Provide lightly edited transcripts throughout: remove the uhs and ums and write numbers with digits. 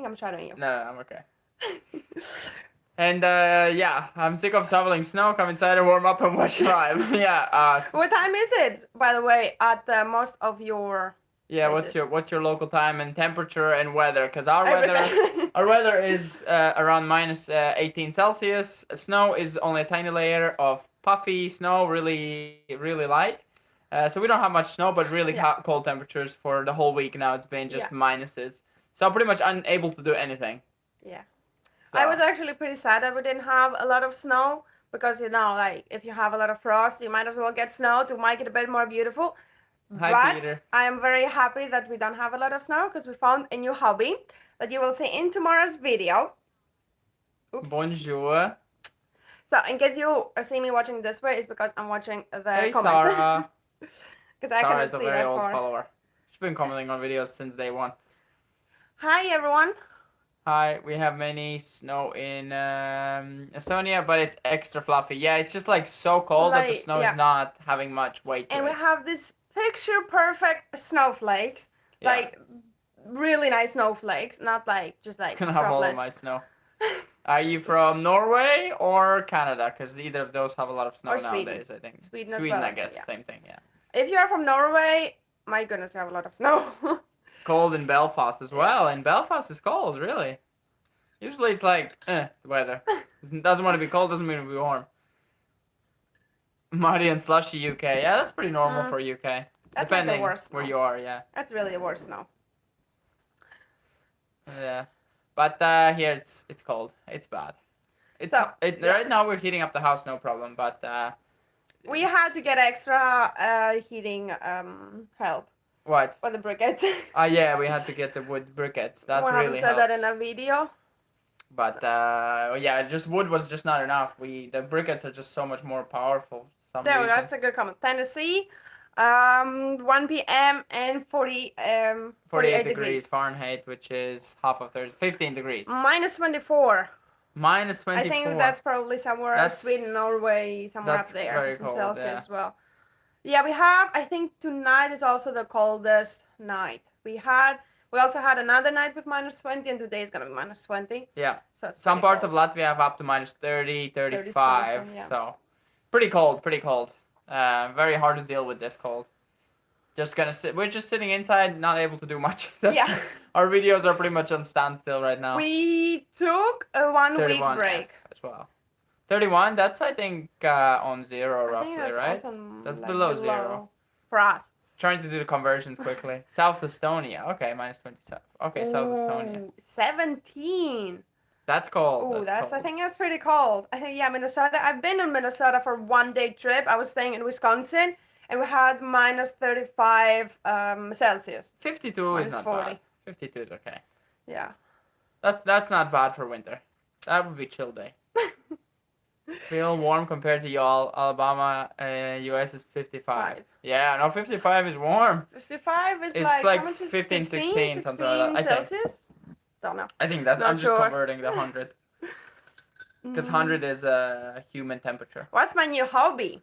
talking? I'm shadowing you. No, I'm okay. And yeah, I'm sick of shoveling snow. Come inside and warm up and watch live. Yeah. What time is it, by the way, at most of your Yeah. places? What's your local time and temperature and weather? Because our Everything. weather is around minus 18 Celsius. Snow is only a tiny layer of puffy snow, really light. So we don't have much snow, but really Yeah. cold temperatures for the whole week now. It's been just Yeah. minuses. So I'm pretty much unable to do anything. Yeah. So. I was actually pretty sad that we didn't have a lot of snow because, like, if you have a lot of frost, you might as well get snow to make it a bit more beautiful. Hi, But Peter. I am very happy that we don't have a lot of snow because we found a new hobby that you will see in tomorrow's video. Oops. Bonjour. So, in case you see me watching this way, it's because I'm watching the Hey, comments. Sarah. Because I Sarah cannot is a see very that old far. follower. She's been commenting on videos since day one. Hi, everyone. Hi, we have many snow in Estonia, but it's extra fluffy. Yeah, it's just like so cold that the snow is not having much weight to and it. we have this picture perfect snowflakes. Yeah. Like, really nice snowflakes, not like just like Can have all of my snow. Are you from Norway or Canada? Because either of those have a lot of snow nowadays, I think. Sweden, I guess, same thing, yeah. If you are from Norway, my goodness, you have a lot of snow. Cold in Belfast as well, and Belfast is cold, really. Usually it's like, the weather. Doesn't want to be cold, doesn't mean to be warm. Muddy and slushy UK. Yeah, that's pretty normal for UK. That's depending like the worst where snow. you are, yeah. That's really the worst snow. Yeah. But here it's cold. It's bad. Right now we're heating up the house, no problem, but we had to get extra heating help. What? For the briquettes. Yeah, we had to get the wood briquettes. That really helps. I haven't said that in a video. But yeah, just wood was just not enough. The briquettes are just so much more powerful. There we go. That's a good comment. Tennessee, 1 p.m. and 48 degrees Fahrenheit, which is half of 15 degrees. Minus 24. Minus 24. I think that's probably somewhere Sweden, Norway, somewhere up there. Very cold, Celsius as well. Yeah, we have. I think tonight is also the coldest night. We also had another night with minus 20, and today is gonna be minus 20. Yeah. So it's some parts of Latvia have up to minus 30, 35. Yeah. So pretty cold. Very hard to deal with this cold. Just gonna sit. We're just sitting inside, not able to do much. Our videos are pretty much on standstill right now. We took a 1 week break as well. 31. That's I think on zero roughly, right? That's like below zero for us. Trying to do the conversions quickly. South Estonia. Okay, minus 27. Okay, South Estonia. 17. That's cold. Oh, I think that's pretty cold. I think Minnesota. I've been in Minnesota for 1 day trip. I was staying in Wisconsin, and we had minus 35 Celsius. 52 is not 40. bad. 52 is okay. Yeah. That's not bad for winter. That would be chill day. Feel warm compared to y'all. Alabama, US is 55. Yeah, no, 55 is warm. 55 is it's like 15, 16, something like that. Celsius? Don't know. I think I'm just converting the 100. Because 100 is a human temperature. What's my new hobby?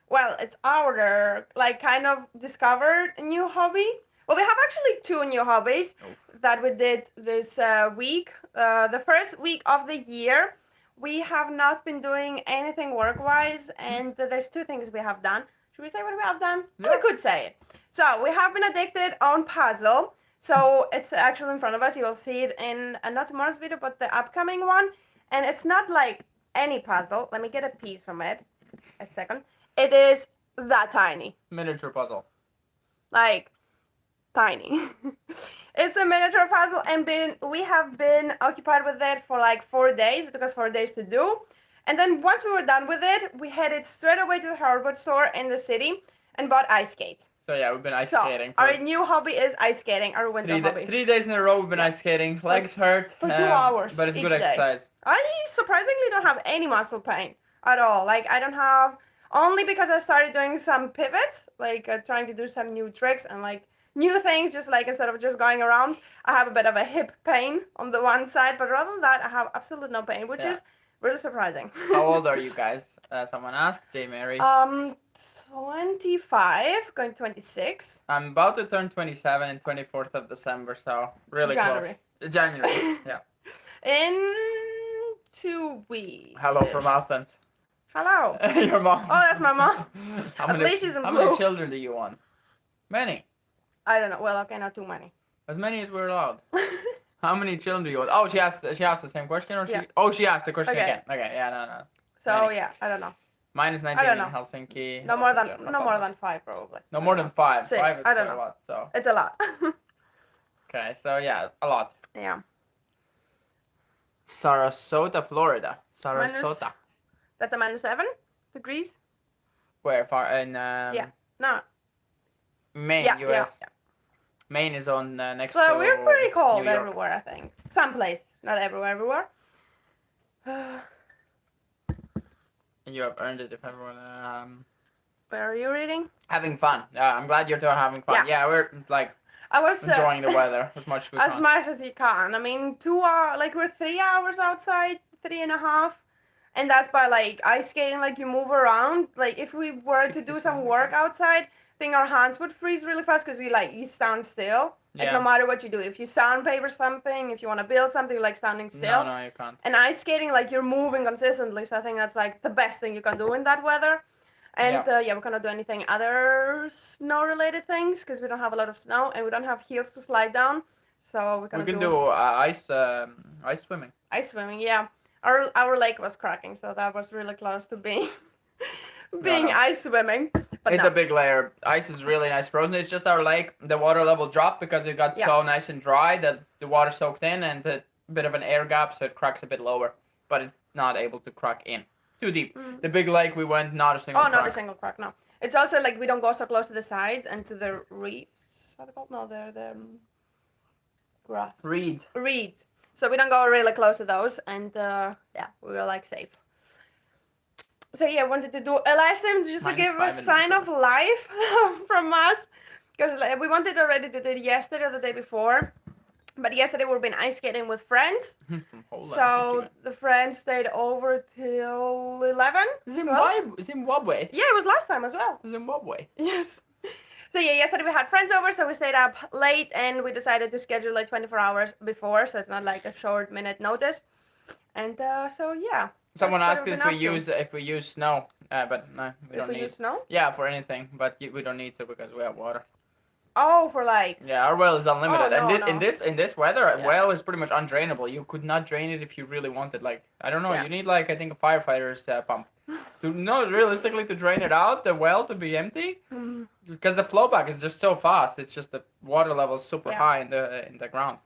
Well, it's our, kind of discovered a new hobby. Well, we have actually 2 new hobbies that we did this week. The first week of the year, we have not been doing anything work-wise, and there's 2 things we have done. Should we say what we have done? Yeah. We could say it. So, we have been addicted on puzzle. So, it's actually in front of us. You will see it in, not tomorrow's video, but the upcoming one. And it's not like any puzzle. Let me get a piece from it. A second. It is that tiny. Miniature puzzle. Like, tiny. It's a miniature puzzle, and we have been occupied with it for 4 days. It took us 4 days to do. And then once we were done with it, we headed straight away to the hardware store in the city and bought ice skates. So yeah, we've been ice skating. Our new hobby is ice skating, our winter hobby. 3 days in a row we've been ice skating. Legs hurt. For 2 hours but it's good exercise. I surprisingly don't have any muscle pain at all. I don't have, only because I started doing some pivots, trying to do some new tricks and new things, just instead of just going around. I have a bit of a hip pain on the one side, but rather than that, I have absolutely no pain, which is really surprising. How old are you guys? Someone asked. J. Mary. 25, going 26. I'm about to turn 27 on 24th of December, so really close. January. Yeah. In 2 weeks. Hello from Athens. Hello. Your mom. Oh, that's my mom. How At many, least she's in how blue. many children do you want? Many. I don't know. Well, okay, not too many. As many as we're allowed. How many children do you want? Oh, she asked the same question, or Yeah. she? Oh, she asked the question Okay. again. Okay, yeah, no. So Many. yeah, I don't know. Minus 19 don't in know. Helsinki. No more than 5 probably. No more than 5. Six. 5 is I don't quite know. a lot. So. It's a lot. Okay, so yeah, a lot. Yeah. Sarasota, Florida. Sarasota. That's a -7 degrees. Where far in? Yeah. No. Maine, Yeah, US. yeah. Maine is on next to. So we're pretty cold New York. everywhere, I think. Some places, not everywhere. You have earned it if everyone. Where are you reading? Having fun. I'm glad you're having fun. Yeah, we're like I was enjoying the weather as much as we can. As much as you can. I mean, 2 hours, like we're 3 hours outside, 3.5. And that's by like ice skating, like you move around. Like if we were to do some work outside, I think our hands would freeze really fast because you stand still. Like no matter what you do. If you sandpaper something, if you want to build something, you're like standing still. No, you can't. And ice skating, like you're moving consistently. So I think that's like the best thing you can do in that weather. And we cannot do anything other snow-related things because we don't have a lot of snow and we don't have heels to slide down. So we can do ice swimming. Ice swimming, yeah. Our lake was cracking, so that was really close to being ice swimming. But it's a big layer. Ice is really nice frozen. It's just our lake. The water level dropped because it got so nice and dry that the water soaked in and a bit of an air gap, so it cracks a bit lower. But it's not able to crack in. Too deep. Mm. The big lake we went, not a single crack. Not a single crack, no. It's also like we don't go so close to the sides and to the reefs. What are they called? No, they're the grass. Reeds. So we don't go really close to those, and we were like safe. So yeah, I wanted to do a live stream just to give a sign of life from us, because we wanted already to do it yesterday or the day before, but yesterday we've been ice skating with friends. So the friends stayed over till 11. Zimbabwe. Yeah, it was last time as well. Zimbabwe. Yes. So yeah, yesterday we had friends over, so we stayed up late and we decided to schedule like 24 hours before, so it's not like a short minute notice. And so yeah. Someone asked if we use snow, but no, we don't need. Use snow? Yeah, for anything, but we don't need to because we have water. Oh, for like. Yeah, our well is unlimited, no. in this weather, well is pretty much undrainable. You could not drain it if you really wanted. Like I don't know, you need like I think a firefighter's pump. Realistically, to drain it out, the well to be empty, because the flow back is just so fast. It's just the water level is super high in the ground.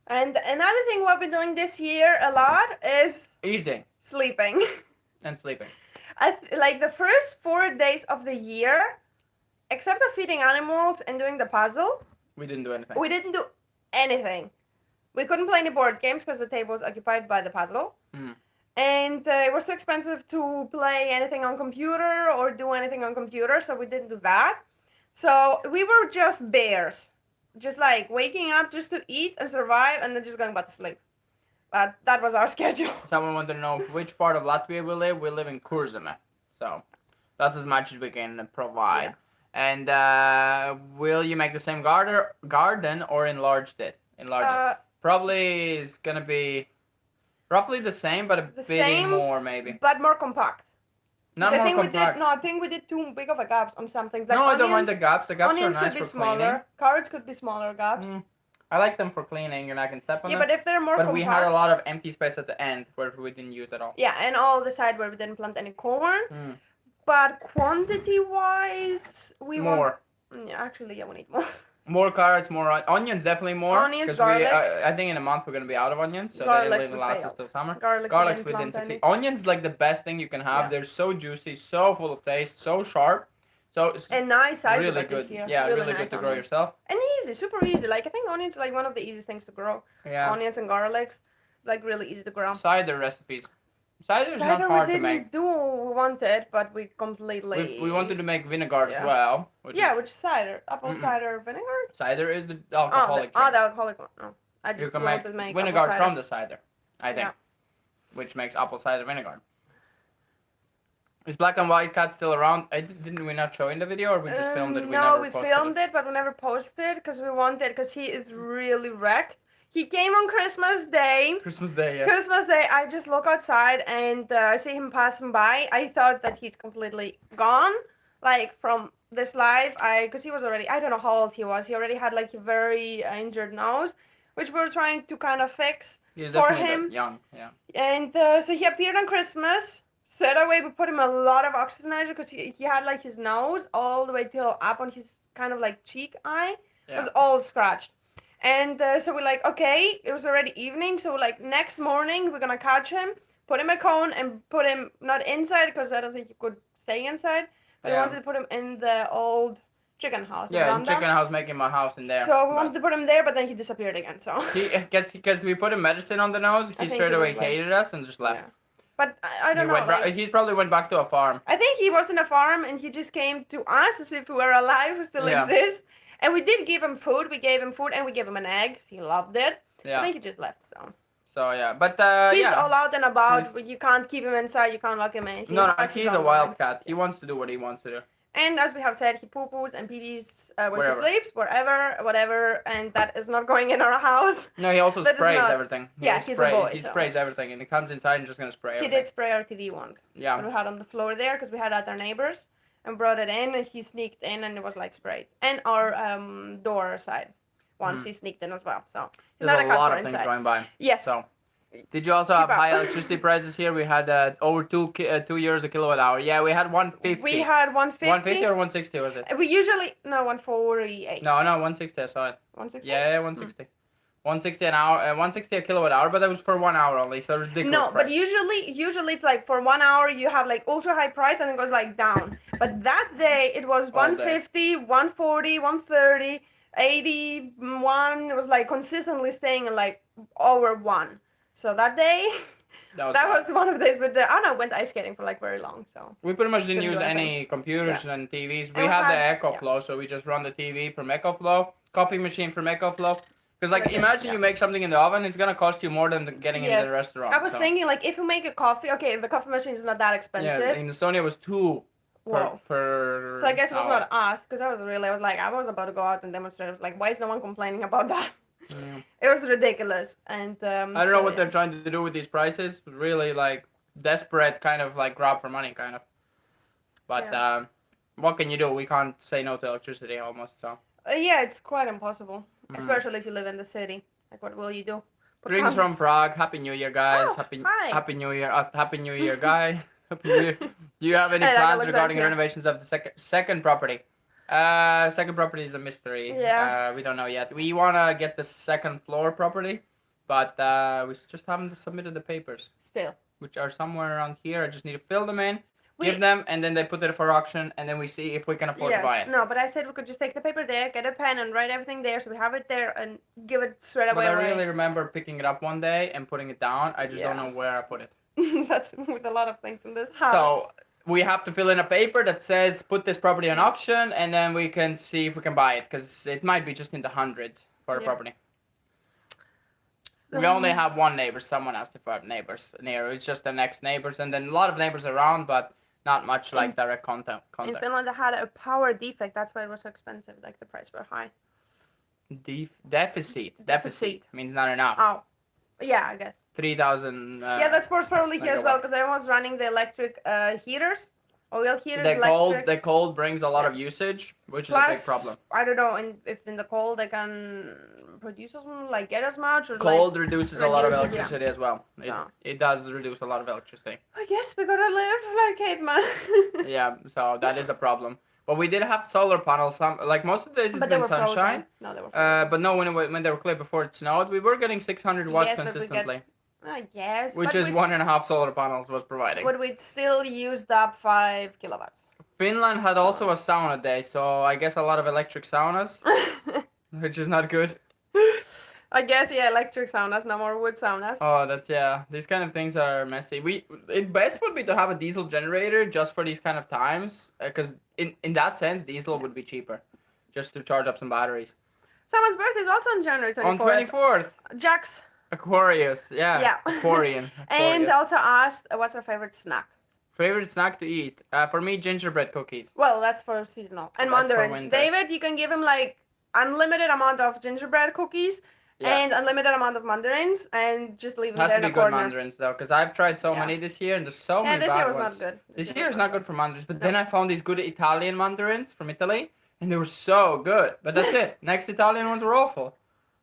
And another thing we've been doing this year a lot is eating, sleeping, and sleeping. Like the first 4 days of the year, except for feeding animals and doing the puzzle, we didn't do anything. We didn't do anything. We couldn't play any board games because the table was occupied by the puzzle. And it was too expensive to play anything on computer or do anything on computer, so we didn't do that. So we were just bears. Just like waking up just to eat and survive and then just going back to sleep. That was our schedule. Someone wanted to know which part of Latvia we live. We live in Kurzeme. So that's as much as we can provide. Yeah. And will you make the same garden or enlarge it? Probably is going to be roughly the same, but a bit more maybe. But more compact. Not more compact. I think we did too big of a gaps on some things. Like no, onions, I don't mind the gaps. The gaps are nice for smaller. Cleaning. Carrots could be smaller gaps. I like them for cleaning and I can step on them. Yeah, but if they're more compact. But we had a lot of empty space at the end where we didn't use at all. Yeah, and all the side where we didn't plant any corn. But quantity-wise, we want... Yeah, actually, we need more. More carrots, more onions, definitely more. Onions, garlics. I think in a month we're going to be out of onions, so garlics they'll last us till summer. Garlics within 6 weeks. Onions is like the best thing you can have. Yeah. They're so juicy, so full of taste, so sharp. So it's nice size really good. Yeah, really good to grow yourself. And easy, super easy. Like I think onions are like one of the easiest things to grow. Yeah. Onions and garlics, like really easy to grow. Cider recipes. Cider is not hard to make. We wanted, but we completely. We wanted to make vinegar as well. Which is cider, apple cider vinegar. Cider is the alcoholic. The alcoholic one. No, you can make vinegar from the cider, I think, which makes apple cider vinegar. Is Black and White Cat still around? Didn't we not show in the video, or we just filmed it? No, we filmed it, but we never posted because we wanted, because he is really wrecked. He came on Christmas Day. Christmas Day, yeah. Christmas Day, I just look outside and I see him passing by. I thought that he's completely gone, like from this life. Because he was already, I don't know how old he was. He already had like a very injured nose, which we were trying to kind of fix He's for definitely him. young, yeah. And so he appeared on Christmas. Straight away, we put him a lot of oxygenator because he had like his nose all the way till up on his kind of like cheek eye. Yeah. It was all scratched. And so we're like, okay, it was already evening. So we're like, next morning, we're going to catch him, put him a cone and put him not inside because I don't think he could stay inside. But we wanted to put him in the old chicken house. Yeah, the chicken house, making my house in there. So we wanted to put him there, but then he disappeared again. So because we put him medicine on the nose, he straight away hated us and just left. Yeah. But I don't know. He probably went back to a farm. I think he was in a farm and he just came to us to see if we were alive, who still exists. And we did give him food. We gave him food and we gave him an egg. He loved it. Yeah. I think he just left. So yeah, but he's all out and about. But you can't keep him inside. You can't lock him in. No, he's a wildcat. He wants to do what he wants to do. And as we have said, he poo-poos and pee-pees when he sleeps, whatever, and that is not going in our house. No, he also sprays everything. He's a boy. He sprays everything, and he comes inside and just gonna spray everything. He did spray our TV once. Yeah. That we had on the floor there because we had other neighbors, and brought it in, and he sneaked in, and it was like sprayed. And our door side, once he sneaked in as well. So there's a lot of things going by. Yes. So. Did you also have high electricity prices here? We had over 2 euros a kilowatt hour. Yeah, we had 150. We had 150. 150 or 160 was it? We usually 148. No, 160. I saw it. 160. Yeah, 160. 160 an hour, 160 a kilowatt hour, but that was for 1 hour only, so ridiculous. No, price. but usually it's like for 1 hour you have like ultra high price and it goes like down. But that day it was 150, 140, 130, 81. It was like consistently staying in like over 1. So that day, that was one of the days. But Anna went ice skating for like very long. So we pretty much didn't use any computers and TVs. We had the EcoFlow, so we just run the TV from EcoFlow, coffee machine from EcoFlow. Because like imagine you make something in the oven, it's gonna cost you more than getting into the restaurant. I was thinking like if you make a coffee, okay, the coffee machine is not that expensive. Yeah, in Estonia it was 2 per So I guess it was not us, because I was about to go out and demonstrate. I was like, why is no one complaining about that? Yeah. It was ridiculous, and I don't know what they're trying to do with these prices. Really, like desperate, kind of like grab for money, kind of. But what can you do? We can't say no to electricity almost. So. Yeah, it's quite impossible, especially if you live in the city. Like, what will you do? Greetings from Prague. Happy New Year, guys. Happy New Year. Happy New Year, guy. Happy New Year. Do you have any plans regarding renovations of the second property? Second property is a mystery. Yeah. We don't know yet. We want to get the second floor property, but we just haven't submitted the papers. Still. Which are somewhere around here. I just need to fill them in, give them, and then they put it for auction, and then we see if we can afford to buy it. No, but I said we could just take the paper there, get a pen, and write everything there, so we have it there, and give it straight away. But I really remember picking it up one day and putting it down. I just don't know where I put it. That's with a lot of things in this house. So we have to fill in a paper that says put this property on auction, and then we can see if we can buy it, because it might be just in the hundreds for a property. We only have one neighbor. Someone asked if our neighbors near. It's just the next neighbors, and then a lot of neighbors around, but not much like direct contact. In Finland, they had a power defect. That's why it was so expensive. Like the price were high. Deficit means not enough. Oh, yeah, I guess. 3,000. Yeah, that's probably here as well, because everyone's running the electric heaters, oil heaters. The cold brings a lot of usage, which is a big problem. I don't know if in the cold they can produce get as much. Or cold reduces a lot of electricity as well. It does reduce a lot of electricity. I guess we gotta live like caveman. Yeah, so that is a problem. But we did have solar panels. Most of the days it's been sunshine. No, they were frozen. But no, when they were clear before it snowed, we were getting 600 watts consistently. Yes. Which is 1.5 solar panels was providing. But we still used up 5 kilowatts. Finland had also a sauna day, so I guess a lot of electric saunas, which is not good. I guess, electric saunas, no more wood saunas. Oh, these kind of things are messy. It best would be to have a diesel generator just for these kind of times, because in that sense, diesel would be cheaper, just to charge up some batteries. Someone's birthday is also on January 24th. On 24th. Jack's. Aquarius, yeah. Aquarian. And also asked, what's our favorite snack? Favorite snack to eat? For me, gingerbread cookies. Well, that's for seasonal. And mandarins. David, you can give him unlimited amount of gingerbread cookies. and unlimited amount of mandarins, and just leave them Has there to in be the good corner. mandarins though, because I've tried so many this year, and there's so many this bad year was ones. not good. This year is not good for mandarins, but then I found these good Italian mandarins from Italy, and they were so good. But that's it. Next Italian ones were awful.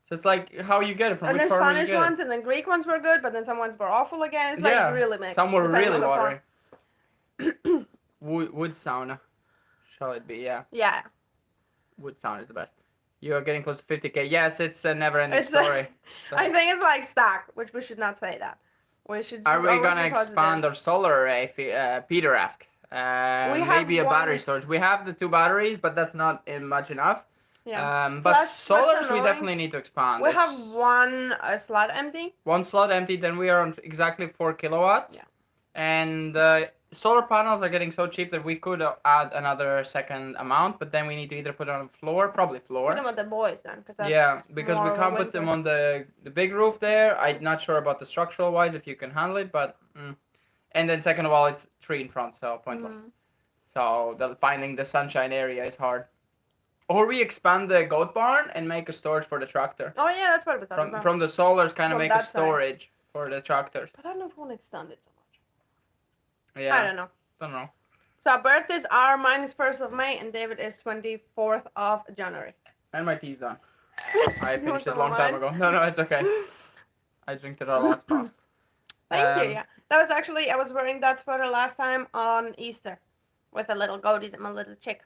So it's like how you get it from and which then farmer you Spanish get ones it. and then Greek ones were good, but then some ones were awful again. It's like really mixed. Some were really on the watery. farm. Wood sauna. Shall it be? Yeah. Yeah. Wood sauna is the best. You are getting close to 50k. Yes, it's a never-ending story. So. I think it's like stack, which we should not say that. We should. Are we always gonna be positive. expand our solar array? Peter asked. Maybe a battery storage. We have the 2 batteries, but that's not much enough. Yeah. But Plus, solars we definitely need to expand. We have one slot empty. One slot empty, then we are on exactly 4 kilowatts. Yeah. And solar panels are getting so cheap that we could add another second amount, but then we need to either put it on the floor, probably floor. Put them on the boys then, because we can't put them on the big roof there. I'm not sure about the structural wise if you can handle it, but and then second of all, it's tree in front, so pointless. So finding the sunshine area is hard. Or we expand the goat barn and make a storage for the tractor. Oh yeah, that's what we thought about. From the solars, kind of make a storage for the tractors. But I don't know if we want to extend it so much. Yeah. I don't know. So our birthdays are mine is 1st of May and David is 24th of January. And my tea's done. I finished it a long time ago. No, it's okay. I drank it all last fast. Thank you. Yeah, that was actually I was wearing that sweater last time on Easter, with a little goatees and my little chick.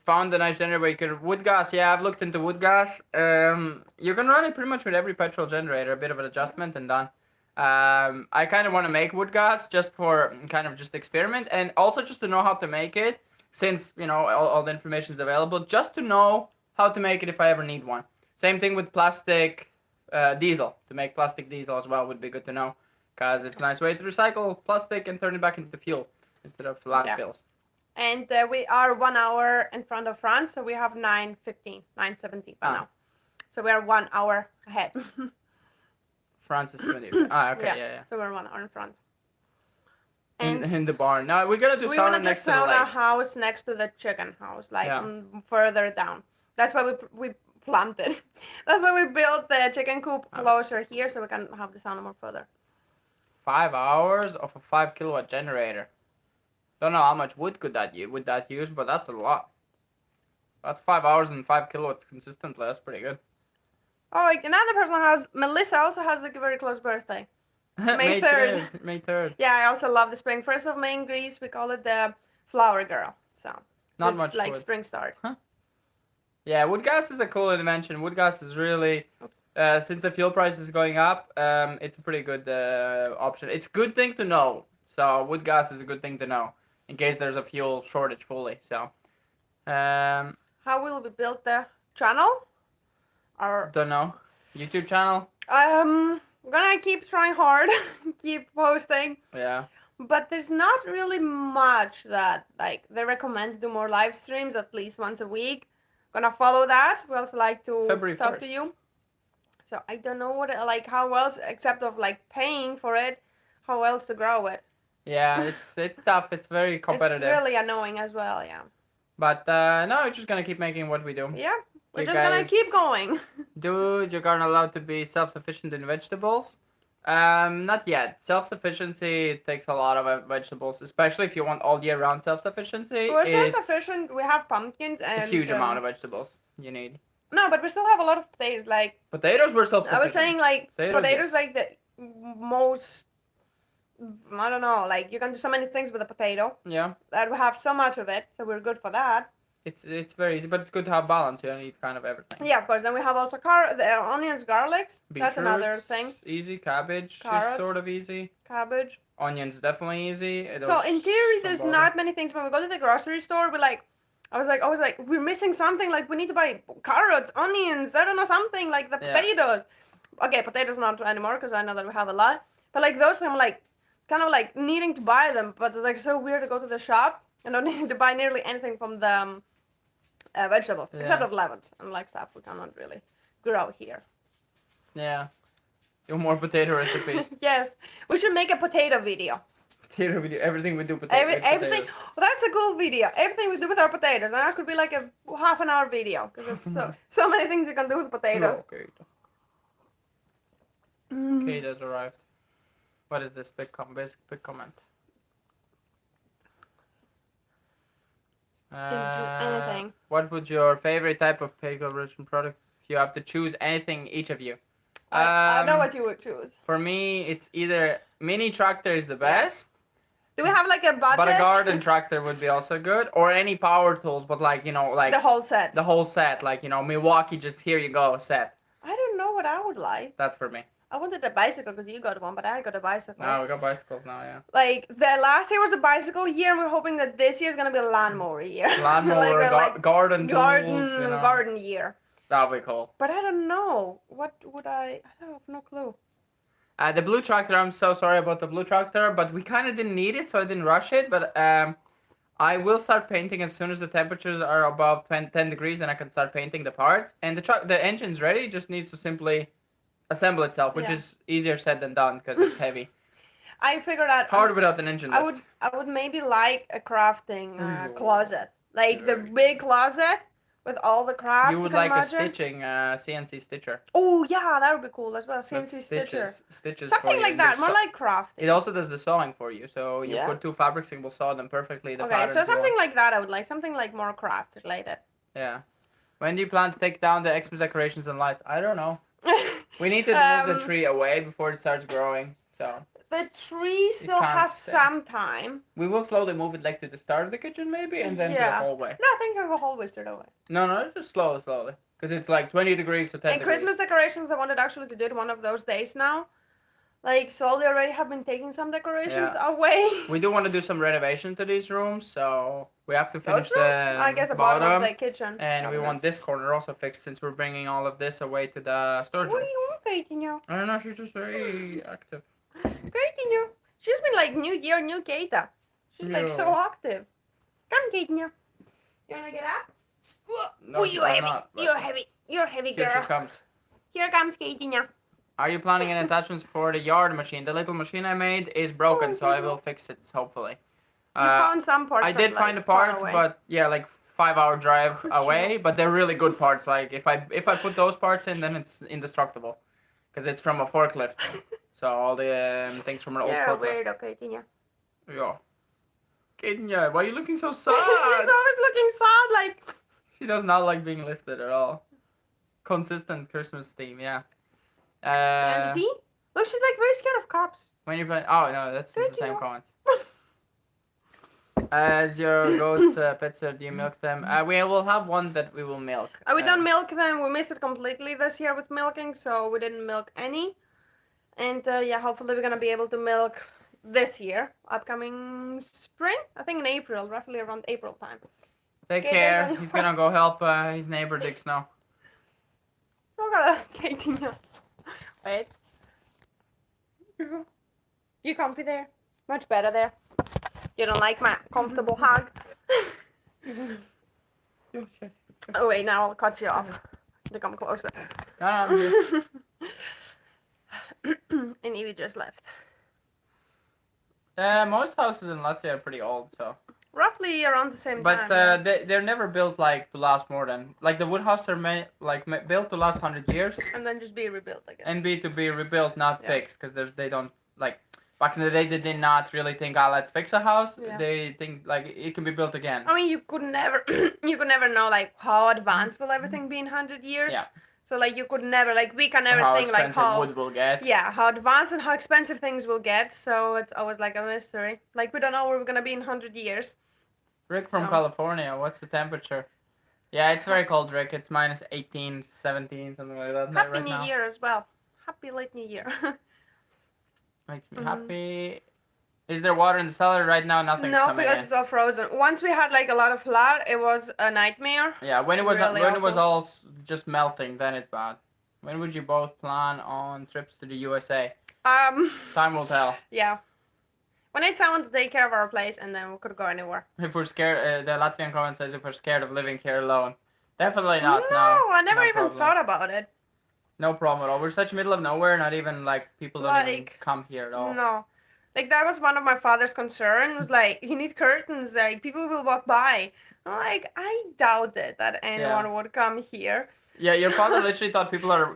Found a nice generator where you can wood gas. Yeah, I've looked into wood gas. You can run it pretty much with every petrol generator. A bit of an adjustment and done. I kind of want to make wood gas just for kind of just experiment and also just to know how to make it since all the information is available. Just to know how to make it if I ever need one. Same thing with plastic diesel. To make plastic diesel as well would be good to know because it's a nice way to recycle plastic and turn it back into fuel instead of landfills. And we are 1 hour in front of France, so we have 9:15, 9:17 by now. So we are 1 hour ahead. France is 20. Okay, yeah. So we're 1 hour in front. And in the barn. Now we're gonna do sauna next to the lake. We want to do sauna house next to the chicken house, like further down. That's why we planted. That's why we built the chicken coop closer here, so we can have the sauna more further. 5 hours of a 5 kilowatt generator. Don't know how much wood would that use, but that's a lot. That's 5 hours and 5 kilowatts consistently. That's pretty good. Oh, another person Melissa also has a very close birthday. May 3rd. May 3rd. Yeah, I also love the spring. 1st of May in Greece, we call it the flower girl. So not it's much like wood. Spring start. Huh? Yeah, wood gas is a cool invention. Wood gas is really, since the fuel price is going up, it's a pretty good option. It's a good thing to know. So wood gas is a good thing to know in case there's a fuel shortage fully. So, how will we build the channel? Or don't know. YouTube channel. I'm gonna keep trying hard, keep posting. Yeah. But there's not really much that they recommend to do more live streams at least once a week. Gonna follow that. We also like to February talk 1st. to you. So I don't know how else except of paying for it, how else to grow it. Yeah, it's tough. It's very competitive. It's really annoying as well, yeah. But no, we're just gonna keep making what we do. Yeah, we're just gonna keep going. Dude, you're gonna allowed to be self-sufficient in vegetables. Not yet. Self-sufficiency takes a lot of vegetables, especially if you want all year round self-sufficiency. We're self-sufficient. We have pumpkins and a huge amount of vegetables you need. No, but we still have a lot of potatoes. Potatoes were self-sufficient. I was saying potatoes yes. The most. I don't know. You can do so many things with a potato. Yeah. That we have so much of it, so we're good for that. It's very easy, but it's good to have balance. You don't need kind of everything. Yeah, of course. Then we have also the onions, garlics. That's another thing. Easy. Cabbage is sort of easy. Cabbage. Onions definitely easy. So in theory, there's not many things. When we go to the grocery store, I was like, we're missing something. We need to buy carrots, onions. I don't know something the potatoes. Okay, potatoes not anymore because I know that we have a lot. But those, I'm kind of needing to buy them. But it's so weird to go to the shop and not needing to buy nearly anything from the vegetables except of lemons and stuff we cannot really grow here. Yeah. More potato recipes. Yes, we should make a potato video. Potato we do everything we do with Everything. potatoes. Well, that's a cool video. Everything we do with our potatoes. And that could be like a half an hour video because there's so many things you can do with potatoes. Okay. Mm. Kate has arrived. What is this big comment? Anything. What would your favorite type of pig origin product? If you have to choose anything, each of you. I know what you would choose. For me, it's either mini tractor is the best. Do we have like a budget? But a garden tractor would be also good, or any power tools, but like like the whole set. The whole set, like Milwaukee, just here you go set. I don't know what I would like. That's for me. I wanted a bicycle because you got one, but I got a bicycle. No, we got bicycles now, yeah. Like the last year was a bicycle year, and we're hoping that this year's gonna be a lawnmower year. Lawnmower, garden tools, garden year. That'll be cool. But I don't know. What would I don't have no clue. The blue tractor, I'm so sorry about the blue tractor, but we kind of didn't need it, so I didn't rush it. But I will start painting as soon as the temperatures are above 10 degrees, and I can start painting the parts. And the engine's ready, just needs to simply assemble itself, which is easier said than done because it's heavy. I figured out hard without an engine lift. I would maybe like a crafting closet, like the big closet with all the crafts. You would like a stitching CNC stitcher. Oh yeah, that would be cool as well. CNC stitcher. Stitches. Something like that, more like crafting. It also does the sewing for you, so you put two fabrics and it will sew them perfectly. Okay, so something like that I would like, something like more craft related. Yeah. When do you plan to take down the Xmas decorations and lights? I don't know. We need to move the tree away before it starts growing. So the tree still has some time. We will slowly move it like to the start of the kitchen maybe, and then to the hallway. No, I think the hallway straight away. No, just slowly. Because it's like 20 degrees to 10 and degrees. Christmas decorations, I wanted actually to do it one of those days now. Like, slowly already have been taking some decorations away. We do want to do some renovation to these rooms, so we have to finish the I guess the bottom of the kitchen. And we want this corner also fixed since we're bringing all of this away to the storage room. What do you want, Keita? I don't know, she's just very active. Keita, she's been like new year, new Keita. She's like so active. Come, Keita. You wanna get up? No, you're heavy. You're heavy. You're heavy, girl. Here she comes. Here comes Keita. Are you planning any attachments for the yard machine? The little machine I made is broken, so I will fix it, hopefully. You found some parts. I did find the parts, but yeah, like 5-hour drive away, but they're really good parts. Like if I put those parts in, then it's indestructible, because it's from a forklift. So all the things from an old forklift. You're weird, okay, Keita. Yeah. Keita, why are you looking so sad? She's always looking sad, like. She does not like being lifted at all. Consistent Christmas theme, yeah. And tea? Look, she's like very scared of cops. When you play, oh no, that's the same comment. As your goats, pets, do you milk them? We will have one that we will milk. We don't milk them. We missed it completely this year with milking, so we didn't milk any. And yeah, hopefully we're gonna be able to milk this year, upcoming spring. I think in April, roughly around April time. Take care. He's gonna go help his neighbor dig snow. Keita. Wait. You comfy there? Much better there. You don't like my comfortable hug? Oh wait, now I'll cut you off to come closer. And Ivi just left. Most houses in Latvia are pretty old, so. Roughly around the same time. But they're never built like to last more than the wood houses are built to last 100 years. And then just be rebuilt, I guess. And be rebuilt, not fixed, because they don't like. Back in the day, they did not really think, let's fix a house. Yeah. They think like it can be built again. I mean, you could never know like how advanced will everything be in 100 years. Yeah. So like you could never we can never think like how wood will get. Yeah, how advanced and how expensive things will get. So it's always like a mystery. Like we don't know where we're gonna be in 100 years. Rick from California, what's the temperature? Yeah, it's very cold, Rick. It's minus 18, 17, something like that. Happy New Year as well. Happy late New Year. Makes me happy. Is there water in the cellar right now? Nothing's coming in. No, because it's all frozen. Once we had like a lot of flood, it was a nightmare. Yeah, when it was it was all just melting, then it's bad. When would you both plan on trips to the USA? Time will tell. Yeah. We need someone to take care of our place, and then we could go anywhere. If we're scared, the Latvian comment says if we're scared of living here alone. Definitely not. No, I never even thought about it. No problem at all. We're such middle of nowhere. Not even like people don't even come here at all. No, Like that was one of my father's concern. Was like, you need curtains. Like people will walk by. I'm like, I doubt it that anyone would come here. Yeah, your father literally thought people are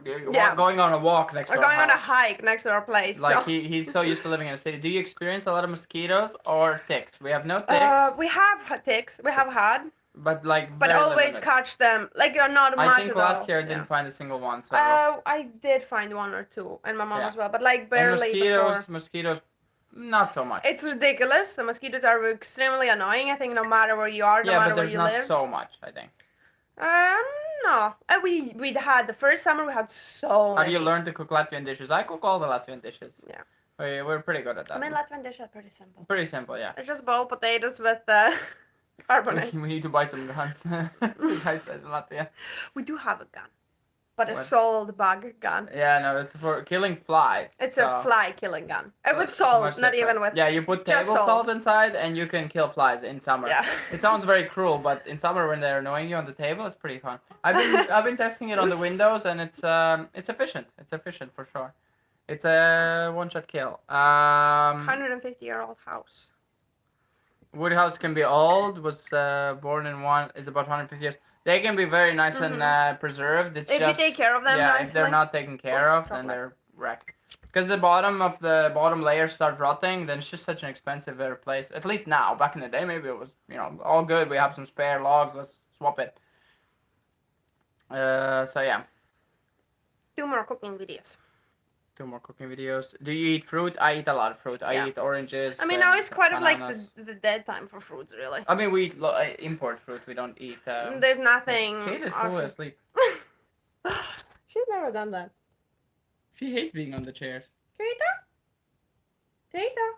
going on a walk next to or our going on a house. hike next to our place. Like so. he's so used to living in a city. Do you experience a lot of mosquitoes or ticks? We have no ticks. We have ticks. We have had. But like But very always limited. catch them. Like not much I think at last all. year I didn't find a single one. So. I did find one or two, and my mom as well, but like barely. And mosquitoes, not so much. It's ridiculous. The mosquitoes are extremely annoying. I think no matter where you are, no matter where you live. Yeah, but there's not so much. I think. No. We had the first summer. We had so many. Have you learned to cook Latvian dishes? I cook all the Latvian dishes. Yeah. We're pretty good at that. I mean, Latvian dishes are pretty simple. Pretty simple, yeah. It's just boiled potatoes with carbonate. We need to buy some guns. Guys, in Latvia. We do have a gun. But a salt bug gun. Yeah, no, it's for killing flies. It's a fly killing gun. With salt, not even with. Yeah, you put table salt inside and you can kill flies in summer. Yeah. It sounds very cruel, but in summer when they're annoying you on the table, it's pretty fun. I've been testing it on the windows and it's efficient. It's efficient for sure. It's a one-shot kill. 150-year-old house. Wood house can be old. Was born in is about 150 years. They can be very nice and preserved. It's if you take care of them nicely. If they're not taken care of, then they're wrecked. Because the bottom layers start rotting, then it's just such an expensive to replace. At least now. Back in the day, maybe it was all good. We have some spare logs. Let's swap it. So yeah. 2 more cooking videos. 2 more cooking videos. Do you eat fruit? I eat a lot of fruit. I eat oranges. I mean, now it's quite of like the dead time for fruits, really. I mean, we import fruit. We don't eat. There's nothing. Kate is fully asleep. She's never done that. She hates being on the chairs. Keita?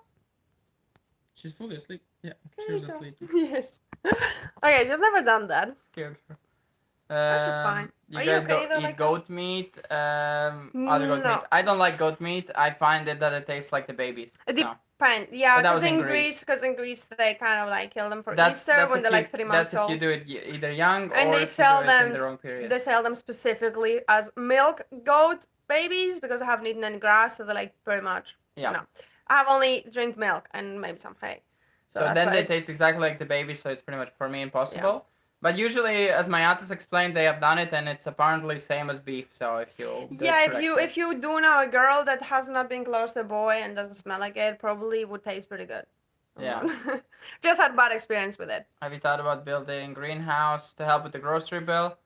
She's fully asleep. Yeah, she was asleep. Yes. Okay, she's never done that. Scared her. That's just fine. You guys eat goat meat? Other goat meat. I don't like goat meat. I find that it tastes like the babies. It depends. Yeah, because in Greece they kind of like kill them for Easter when they're like 3 months old. That's if you do it either young and or they sell them in the wrong period. They sell them specifically as milk goat babies because they haven't eaten any grass, so they're like pretty much. Yeah. No, I have only drank milk and maybe some hay. So then they taste exactly like the babies, so it's pretty much for me impossible. Yeah. But usually, as my aunts explained, they have done it, and it's apparently same as beef. So if you if you do know a girl that has not been close to a boy and doesn't smell like it, probably would taste pretty good. Yeah. Just had bad experience with it. Have you thought about building greenhouse to help with the grocery bill?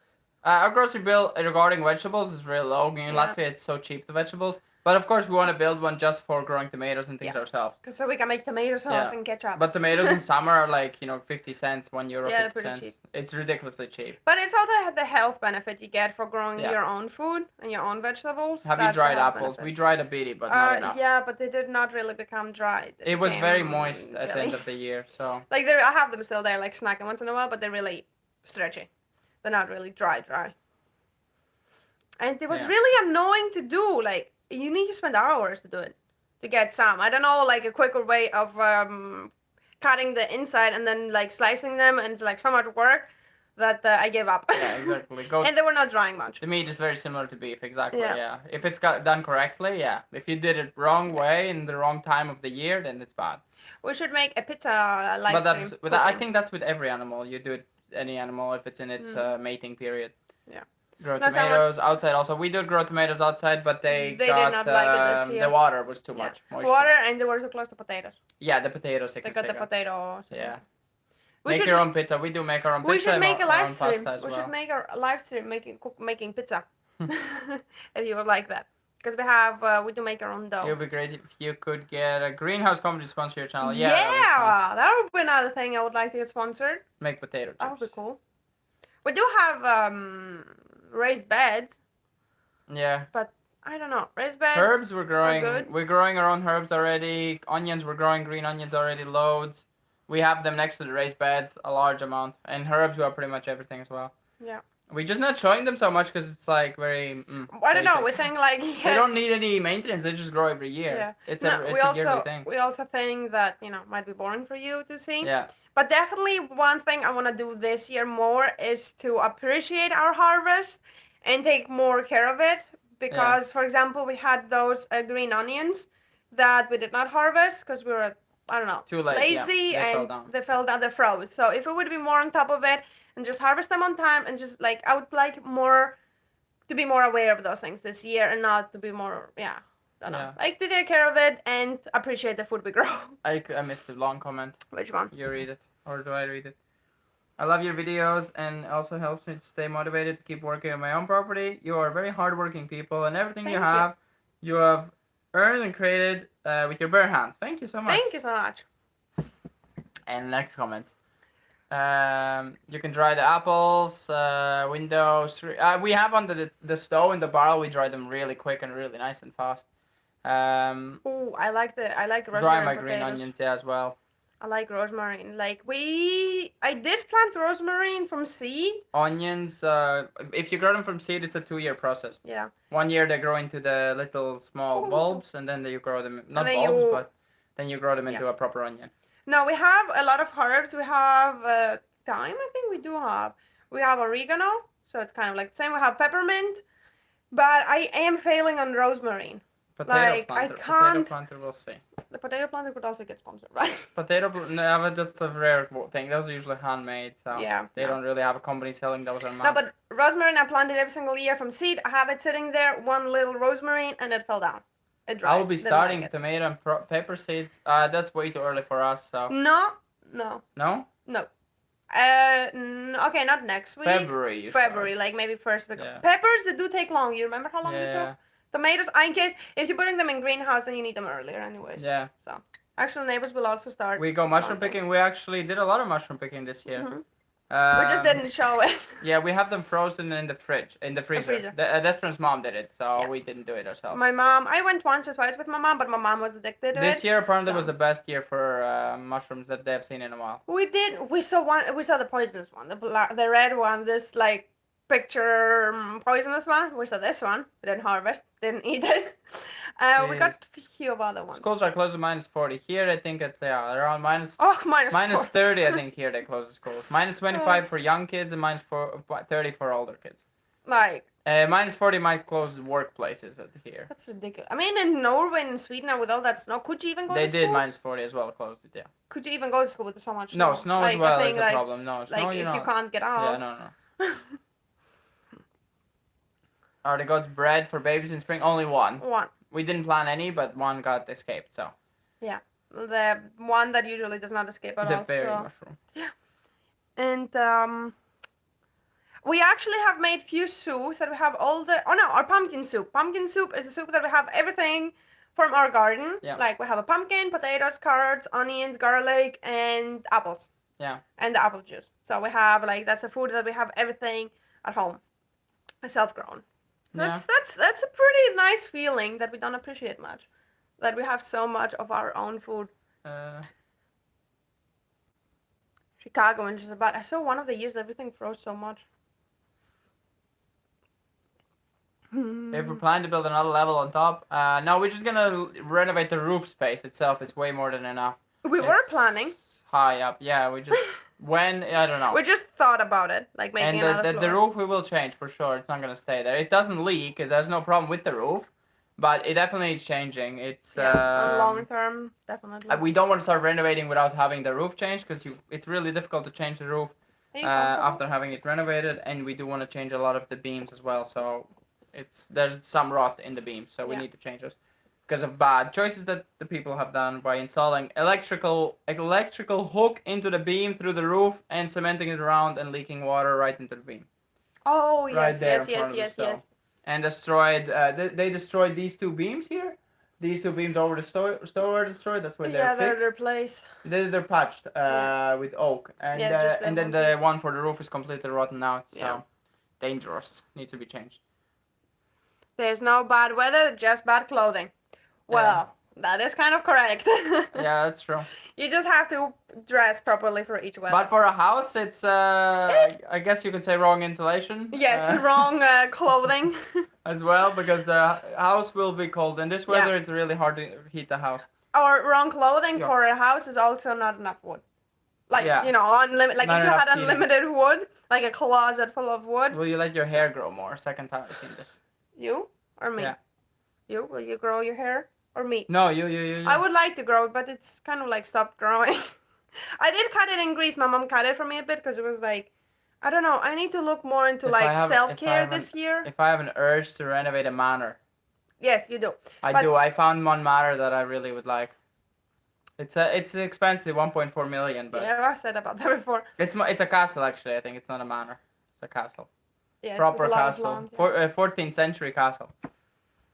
Our grocery bill regarding vegetables is really low. In Latvia, it's so cheap, the vegetables. But of course, we want to build one just for growing tomatoes and things ourselves. So we can make tomato sauce and ketchup. But tomatoes in summer are like 50 cents, €1, yeah, 50 cents. Cheap. It's ridiculously cheap. But it's also the health benefit you get for growing your own food and your own vegetables. Have you dried apples? We dried a bitty, but not enough. Yeah, but they did not really become dried. It was very moist at the end of the year, so. Like I have them still there, like snacking once in a while, but they're really stretchy. They're not really dry. And it was really annoying to do. Like you need to spend hours to do it to get some. I don't know, like a quicker way of cutting the inside and then like slicing them, and it's like so much work that I gave up. Yeah, exactly. And they were not drying much. The meat is very similar to beef, exactly. Yeah. If it's done correctly, yeah. If you did it wrong way in the wrong time of the year, then it's bad. We should make a pizza live stream. But I think that's with every animal. You do it any animal if it's in its mating period. Yeah. Grow tomatoes outside also. We did grow tomatoes outside, but they did not like it this year. The water was too much. Moisture. Water, and they were too close to potatoes. Yeah, the potatoes. They got the potato. Yeah. Make your own pizza. We do make our own pizza. We should make a live stream. We should make a live stream making pizza. If you would like that. Because we do make our own dough. It would be great if you could get a greenhouse company to sponsor your channel. Yeah, that would be another thing I would like to get sponsored. Make potato chips. That would be cool. We do have raised beds. Yeah. But I don't know. Raised beds. Herbs we're growing. We're growing our own herbs already. Onions we're growing green onions already loads. We have them next to the raised beds, a large amount. And herbs we have pretty much everything as well. Yeah. We're just not showing them so much because it's like very. I don't know. We think like they don't need any maintenance. They just grow every year. Yeah. It's a yearly thing. We also think that might be boring for you to see. Yeah. But definitely one thing I want to do this year more is to appreciate our harvest and take more care of it. Because, for example, we had those green onions that we did not harvest because we were, I don't know, Too late. lazy, Yeah. and they fell down, they froze. So if it would be more on top of it and just harvest them on time, and just like, I would like more to be more aware of those things this year, and not to be more, I don't know, like to take care of it and appreciate the food we grow. I missed the long comment. Which one? You read it, or do I read it? I love your videos, and also helps me to stay motivated to keep working on my own property. You are very hardworking people, and everything you have earned and created with your bare hands. Thank you so much. Thank you so much. And next comment. You can dry the apples, windows. We have on the stove in the barrel. We dry them really quick and really nice and fast. Oh, I like rosemary. Dry my green onions as well. I like rosemary. Like I did plant rosemary from seed. Onions, if you grow them from seed, it's a 2-year process. Yeah. 1 year they grow into the little small bulbs, and then you grow them, not bulbs, but then you grow them into a proper onion. No, we have a lot of herbs. We have thyme, I think we do have. We have oregano, so it's kind of like the same. We have peppermint, but I am failing on rosemary. Potato planter, we'll see. The potato planter could also get sponsored, right? No, but that's a rare thing. Those are usually handmade, so they don't really have a company selling those around. No, but rosemary I planted every single year from seed. I have it sitting there, one little rosemary, and it fell down. It dried. I will be starting tomato and pepper seeds. That's way too early for us, so. No. No? No. Okay, not next week. February, like maybe first week. Yeah. Peppers, they do take long. You remember how long they took? Tomatoes, in case, if you're putting them in greenhouse, then you need them earlier anyways. Yeah. So, actually, neighbors will also start. We go mushroom picking. We actually did a lot of mushroom picking this year. Mm-hmm. We just didn't show it. Yeah, we have them frozen in the freezer. Despina's mom did it, so we didn't do it ourselves. My mom, I went once or twice with my mom, but my mom was addicted to it. This year apparently was the best year for mushrooms that they've seen in a while. We saw the poisonous one, the red one, this like picture poisonous one. We saw this one. We didn't harvest, didn't eat it. We got a few of other ones. Schools are closed at -40. Here I think it's around minus 30. I think here they close the schools. -25 for young kids and -30 for older kids. Like -40 might close workplaces here. That's ridiculous. I mean, in Norway and Sweden now with all that snow, could you even go to school? They did -40 as well, closed it, yeah. Could you even go to school with so much snow? No, snow as well is a problem. No, snow if you can't get out. Yeah, no. Are the goats bred for babies in spring? Only one. One. We didn't plan any, but one got escaped, so. Yeah, the one that usually does not escape at all. The fairy mushroom. Yeah. And we actually have made few soups that we have our pumpkin soup. Pumpkin soup is a soup that we have everything from our garden. Yeah. Like we have a pumpkin, potatoes, carrots, onions, garlic, and apples. Yeah. And the apple juice. So we have that's a food that we have everything at home, self-grown. Yeah. That's a pretty nice feeling that we don't appreciate much, that we have so much of our own food. Chicago and just about. I saw one of the years everything froze so much. If we're planning to build another level on top, no, we're just gonna renovate the roof space itself. It's way more than enough. Were planning. High up, yeah. We just I don't know. We just thought about it, like making another floor. The roof we will change for sure. It's not gonna stay there. It doesn't leak. There's no problem with the roof, but it definitely is changing. It's long term, definitely. We don't want to start renovating without having the roof changed because it's really difficult to change the roof after having it renovated, and we do want to change a lot of the beams as well. So there's some rot in the beams, so we need to change those. Because of bad choices that the people have done by installing electrical hook into the beam through the roof and cementing it around and leaking water right into the beam. Oh, yes. And destroyed. They destroyed these two beams here. These two beams over the store were destroyed. That's why they're fixed. They're replaced. They're patched with oak, and then the one for the roof is completely rotten out. So dangerous. Needs to be changed. There's no bad weather, just bad clothing. Well, that is kind of correct. Yeah, that's true. You just have to dress properly for each weather. But for a house, it's, I guess you could say wrong insulation. Yes, wrong clothing. As well, because a house will be cold. In this weather, it's really hard to heat the house. Or wrong clothing for a house is also not enough wood. Like, unlimited. Like, if you had unlimited wood, like a closet full of wood. Will you let your hair grow more? Second time I've seen this. You or me? Yeah. You? Will you grow your hair? Or me? No, you. I would like to grow it, but it's kind of like stopped growing. I did cut it in Greece. My mom cut it for me a bit because it was like, I don't know. I need to look more into like self-care this year. If I have an urge to renovate a manor. Yes, you do. I do. I found one manor that I really would like. It's expensive, 1.4 million, but yeah, I said about that before. It's a castle actually. I think it's not a manor. It's a castle. Yeah, proper castle. Land, yeah. 14th century castle.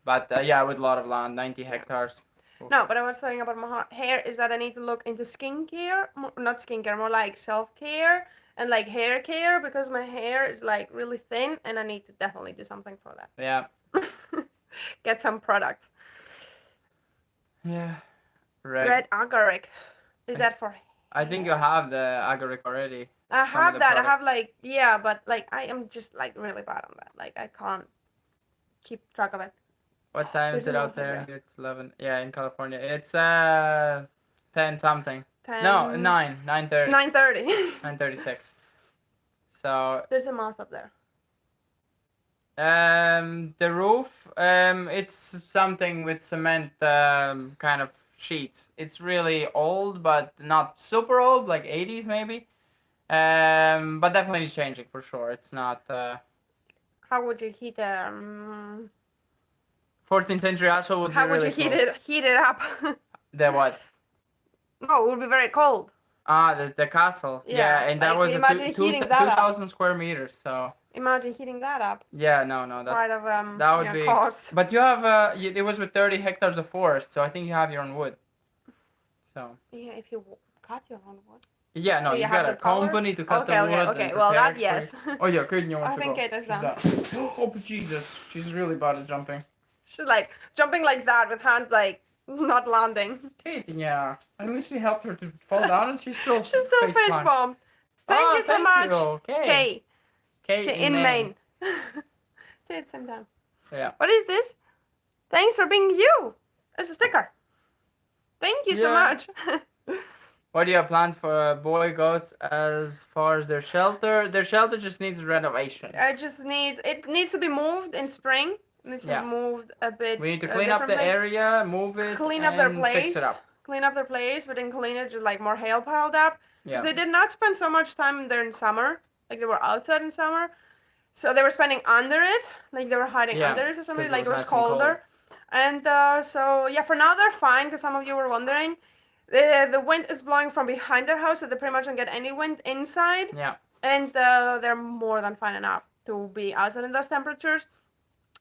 But yeah, with a lot of land, 90 hectares. No, but I was saying about my hair is that I need to look into skincare, not skincare, more like self-care and like hair care because my hair is like really thin and I need to definitely do something for that. Yeah. Get some products. Yeah. Red agaric. Is that for hair? I think you have the agaric already. I have that. Products. I have like, yeah, but like I am just like really bad on that. Like I can't keep track of it. What time is it out there? It's 11. Yeah, in California. It's 10 something. 10... No, 9:30. 9:30. 9:36. So there's a mouse up there. The roof, it's something with cement kind of sheets. It's really old, but not super old, like 80s maybe. But definitely changing for sure. It's not. How would you heat 14th century also would be really cool. How would you heat it up? The what? No, it would be very cold. The castle. Yeah, and that was 2,000 square meters. So. Imagine heating that up. Yeah, no, that would be. Cost. But you have it was with 30 hectares of forest, so I think you have your own wood. So. Yeah, if you cut your own wood. Yeah, no, you got a company to cut the wood. Okay, well that yes. Oh yeah, Keita wants to go. I think Keita's done. Oh Jesus, she's really bad at jumping. She's like jumping like that with hands like not landing. Keita, yeah. At least we helped her to fall down, and she's still face bombed. Thank you so much. Okay. Okay, in Maine. Say it same time. Yeah. What is this? Thanks for being you. It's a sticker. Thank you so much. What do you have plans for boy goats as far as their shelter? Their shelter just needs renovation. It needs to be moved in spring. It needs to be moved a bit. We need to clean up the area, move it, clean up their place, fix it up. Clean up their place, but then clean it just like more hail piled up. Yeah. They did not spend so much time there in summer. Like they were outside in summer. So they were spending under it. Like they were hiding under it or something. Like it was colder. And so yeah, for now they're fine because some of you were wondering. The wind is blowing from behind their house, so they pretty much don't get any wind inside. Yeah. And they're more than fine enough to be outside in those temperatures.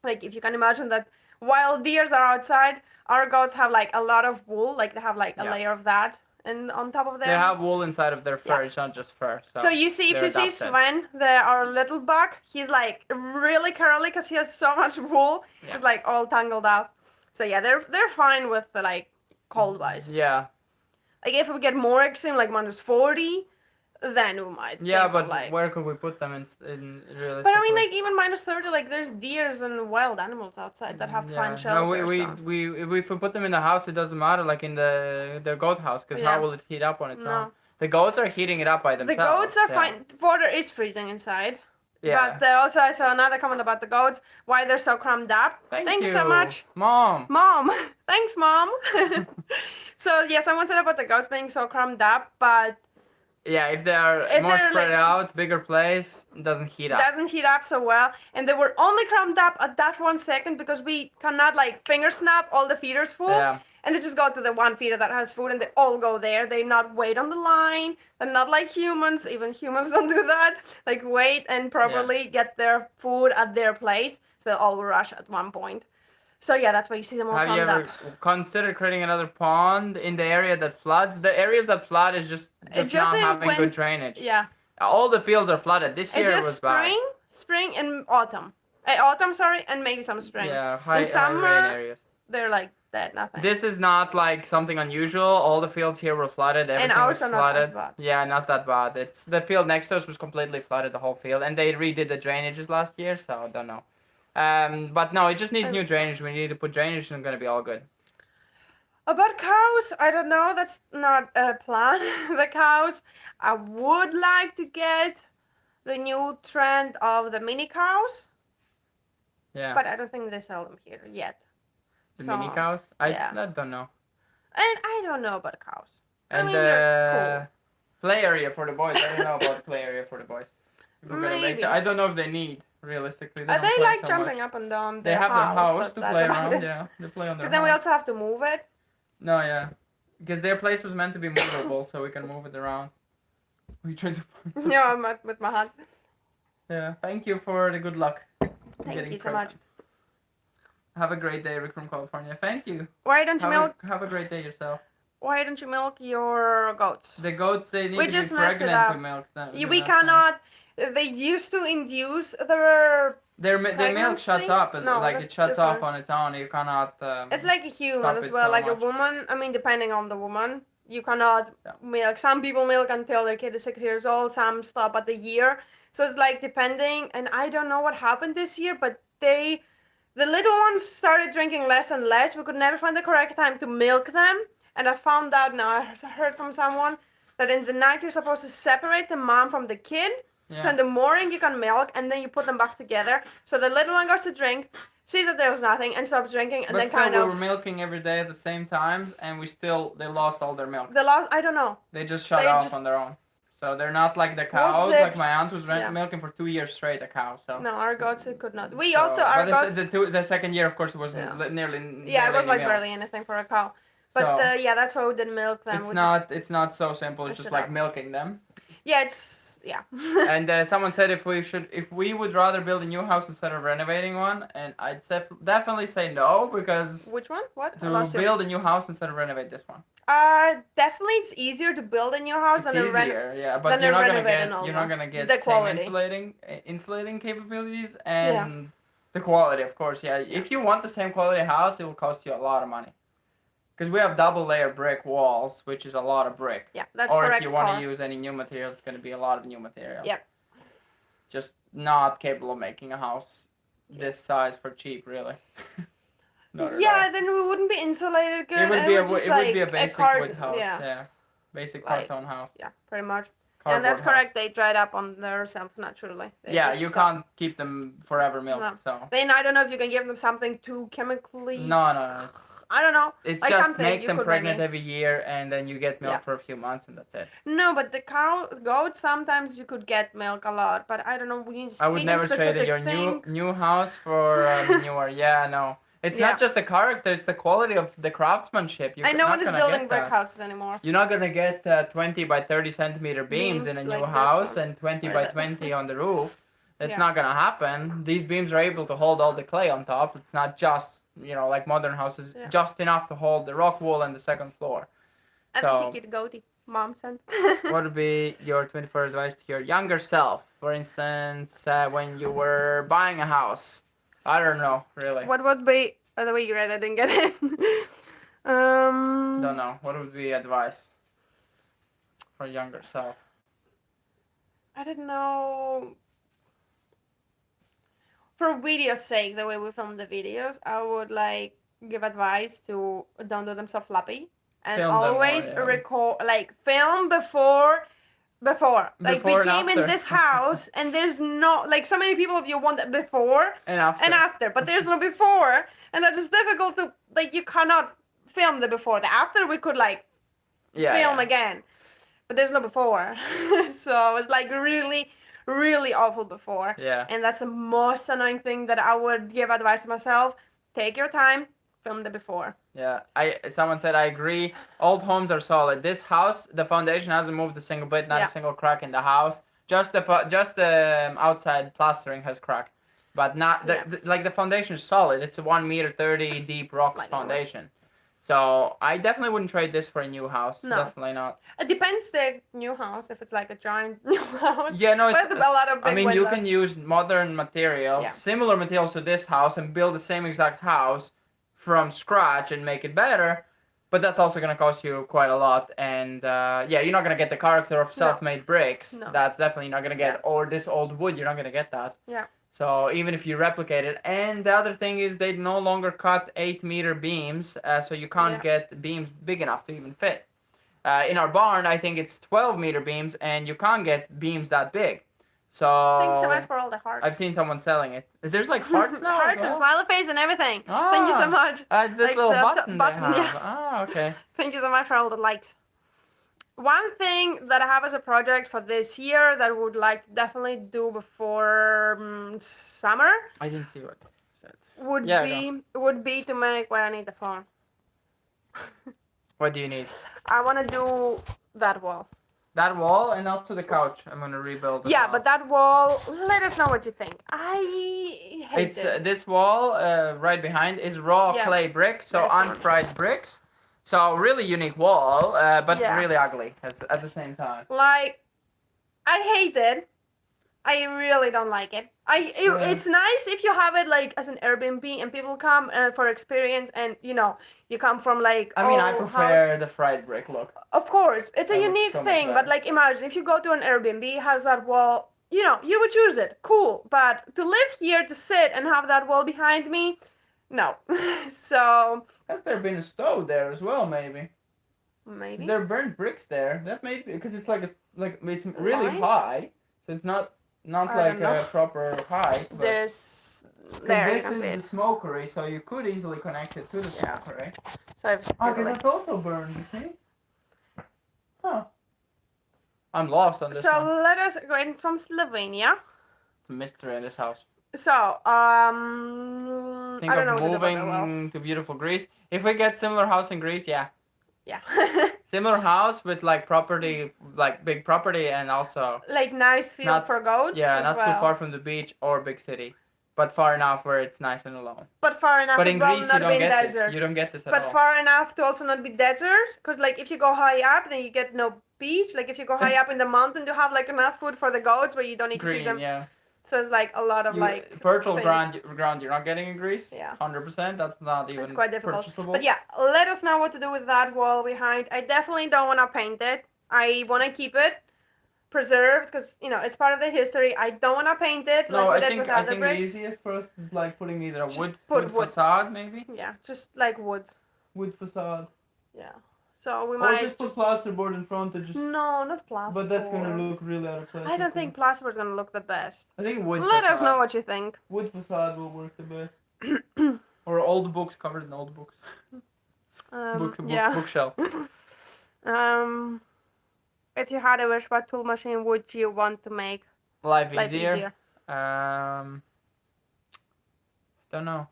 Like if you can imagine that while deers are outside, our goats have like a lot of wool. Like they have like a layer of that. And on top of them, they have wool inside of their fur. It's not just fur. So you see, if you see Sven, our little buck, he's like really curly because he has so much wool. Yeah. He's like all tangled up. So yeah, they're fine with the like cold wise. Yeah. Like if we get more extreme, like -40, then we might. Yeah, but where could we put them in realistically? But I mean, like even -30, like there's deers and wild animals outside that have to find shelter. No, if we put them in the house, it doesn't matter. Like in their goat house, because how will it heat up on its own? The goats are heating it up by themselves. The goats are fine. The water is freezing inside. Yeah. But also I saw another comment about the goats. Why they're so crammed up. Thank you so much, Mom. Thanks, Mom. So yeah, someone said about the goats being so crammed up, but. Yeah, if they're more spread out, bigger place, it doesn't heat up. Doesn't heat up so well. And they were only crammed up at that 1 second because we cannot like finger snap all the feeders full. Yeah. And they just go to the one feeder that has food and they all go there. They not wait on the line. They're not like humans. Even humans don't do that. Like wait and properly get their food at their place. So they all will rush at one point. So yeah, that's why you see them all crammed up. Have you ever considered creating another pond in the area that floods? The areas that flood is just not having good drainage. Yeah. All the fields are flooded. This year was bad. Spring and autumn. Autumn, and maybe some spring. Yeah, high rain areas. They're like dead, nothing. This is not like something unusual. All the fields here were flooded. Everything and ours was flooded. Not as bad. Yeah, not that bad. It's the field next to us was completely flooded, the whole field, and they redid the drainages last year, so I don't know. But no, it just needs new drainage. We need to put drainage and it's going to be all good. About cows, I don't know. That's not a plan. The cows, I would like to get the new trend of the mini cows. Yeah. But I don't think they sell them here yet. The So, mini cows? yeah. I don't know. And I don't know about cows. And they're cool. Play area for the boys. I don't know about play area for the boys. If we're gonna make Maybe. it, I don't know if they need, realistically. They don't They play like so jumping much. up and down They their have their house but to that's play about around, it. yeah. They play on their Because then we house. also have to move it. No, yeah. Because their place was meant to be movable, so we can move it around. We tried to... No, I'm not with my hand. Yeah, thank you for the good luck. Thank you so much. Have a great day, Rick from California. Thank you. Why don't you milk? Have a great day yourself. Why don't you milk your goats? The goats, they need We to just be messed it pregnant to up. milk them. We cannot. They used to induce their their milk shuts up. No, like it shuts different. off on its own. You cannot. It's like a human as well. So like much. A woman. I mean, depending on the woman, you cannot milk. Some people milk until their kid is 6 years old. Some stop at the year. So it's like depending. And I don't know what happened this year, but the little ones started drinking less and less. We could never find the correct time to milk them. And I found out now. I heard from someone that in the night you're supposed to separate the mom from the kid. Yeah. So in the morning you can milk, and then you put them back together. So the little one goes to drink, sees that there's nothing, and stops drinking, and then kind of. we were milking every day at the same times, and they lost all their milk. I don't know. They just shut off on their own. So they're not like the cows. Like my aunt was milking for 2 years straight a cow. So no, our goats could not. We also our goats. The second year, of course, it was nearly. Yeah, it was like barely anything for a cow. But that's why we didn't milk them. It's not so simple. It's just like milking them. Yeah, it's. Yeah. And someone said if we would rather build a new house instead of renovating one, and I'd definitely say no, because which one? What? To build a new house instead of renovate this one. Definitely it's easier to build a new house than easier, yeah, but you're not gonna get the same insulating capabilities and the quality, of course. Yeah, if you want the same quality house, it will cost you a lot of money. Because we have double layer brick walls, which is a lot of brick. Yeah, that's correct. Or if you want to use any new materials, it's going to be a lot of new material. Yep. Just not capable of making a house this size for cheap, really. Then we wouldn't be insulated good. It would be a basic wood house. Yeah. Basic carton house. Yeah, pretty much. And that's correct. They dried up on themselves naturally. You can't keep them forever milked. No. So. Then I don't know if you can give them something too chemically. No. I don't know. It's like just make them pregnant every year, and then you get milk for a few months, and that's it. No, but the goat sometimes you could get milk a lot, but I don't know. We need to I would never trade your new house for newer. Yeah, no. It's not just the character; it's the quality of the craftsmanship. No one is building brick houses anymore. You're not gonna get 20 by 30 centimeter beams in a new house and 20 by 20 on the roof. That's not gonna happen. These beams are able to hold all the clay on top. It's not just like modern houses, just enough to hold the rock wall and the second floor. And the ticket goatee, mom sent. What would be your 24 advice to your younger self? For instance, when you were buying a house. I don't know, really. What would be the way you read? I didn't get it. Don't know. What would be advice for younger self? I don't know. For video's sake, the way we film the videos, I would give advice to don't do them so floppy and always record, film before. Like we came in this house and there's no so many people of you want it before and after, but there's no before, and that is difficult to you cannot film the before. The after we could film again, but there's no before. So it's really, really awful before. Yeah. And that's the most annoying thing that I would give advice to myself. Take your time. Film the before. Yeah, someone said I agree. Old homes are solid. This house, the foundation hasn't moved a single bit, not a single crack in the house. Just the outside plastering has cracked, but not the foundation is solid. It's a 1.30 meter deep rocks foundation. So I definitely wouldn't trade this for a new house. No. Definitely not. It depends the new house. If it's a giant new house. Yeah, no, it's a lot of big windows. you can use modern materials, similar materials to this house, and build the same exact house from scratch and make it better, but that's also going to cost you quite a lot, and you're not going to get the character of self-made bricks. No. That's definitely not going to get, or this old wood, you're not going to get that. Yeah. So even if you replicate it, and the other thing is they no longer cut 8-meter beams, so you can't get beams big enough to even fit. In our barn, I think it's 12-meter beams, and you can't get beams that big. So Thank you so much for all the hearts. I've seen someone selling it. There's like hearts now. Hearts and smiley face and everything. Ah, Thank you so much. It's this Like little the button, button, they have. yes. Ah, okay. Thank you so much for all the likes. One thing that I have as a project for this year that I would like to definitely do before summer. I didn't see what it said. Would be to make. Well, I need the phone. What do you need? I want to do that wall. That wall and also the couch. I'm gonna rebuild. Yeah, but that wall. Let us know what you think. I hate it. This wall right behind is raw clay bricks, so unfried bricks. So really unique wall, but really ugly at the same time. Like, I hate it. I really don't like it. It's nice if you have it like as an Airbnb and people come for experience and you come from like. I mean, I prefer the fried brick look. Of course, it's a unique thing, but like imagine if you go to an Airbnb, it has that wall. You would choose it. Cool, but to live here, to sit and have that wall behind me, no. So. Has there been a stove there as well? Maybe. Maybe. There are burnt bricks there. That may be because it's it's really high, so it's not like a proper height. But this is the smokery, so you could easily connect it to the smokery. So because that's also burned, you see? Huh. I'm lost on this one. So let us go in from Slovenia. It's a mystery in this house. So, Think of moving to beautiful Greece. If we get similar house in Greece, yeah. Yeah. Similar house with like property, like big property, and also like nice field for goats. Yeah, not too far from the beach or big city, but far enough where it's nice and alone. But far enough. But in Greece, you don't get this. You don't get this at all. But far enough to also not be desert, because like if you go high up, then you get no beach. Like if you go high up in the mountain, to have like enough food for the goats, where you don't need to feed them. Yeah. So it's like a lot of fertile ground you're not getting in Greece. Yeah. 100%. That's not even. It's quite difficult. Purchasable. But yeah, let us know what to do with that wall behind. I definitely don't want to paint it. I want to keep it preserved because it's part of the history. I don't want to paint it. No, like I think bricks. the easiest for us is like putting either a wood facade maybe. Yeah, just like wood. Wood facade. Yeah. So we might just put plasterboard in front and just. No, not plasterboard. But that's gonna look really out of place. I don't think plasterboard's gonna look the best. I think wood. Let us know what you think. Wood facade will work the best. Or old books covered in old books. Bookshelf. If you had a wish, what tool machine would you want to make life easier? Don't know.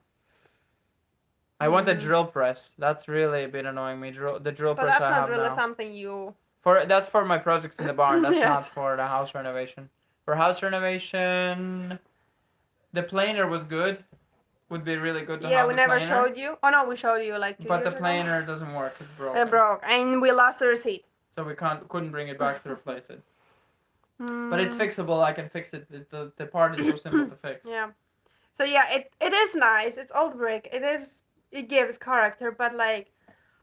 I want a drill press. That's really been annoying me. The drill press I have now. But that's not really something you. That's for my projects in the barn. That's not for the house renovation. For house renovation, the planer was good. Would be really good to have. Yeah, we never showed you. Oh no, we showed you like 2 years ago. But the planer doesn't work. It's broken. It broke, and we lost the receipt. So we couldn't bring it back to replace it. But it's fixable. I can fix it. The part is so simple to fix. Yeah. So yeah, it is nice. It's old brick. It gives character, but like,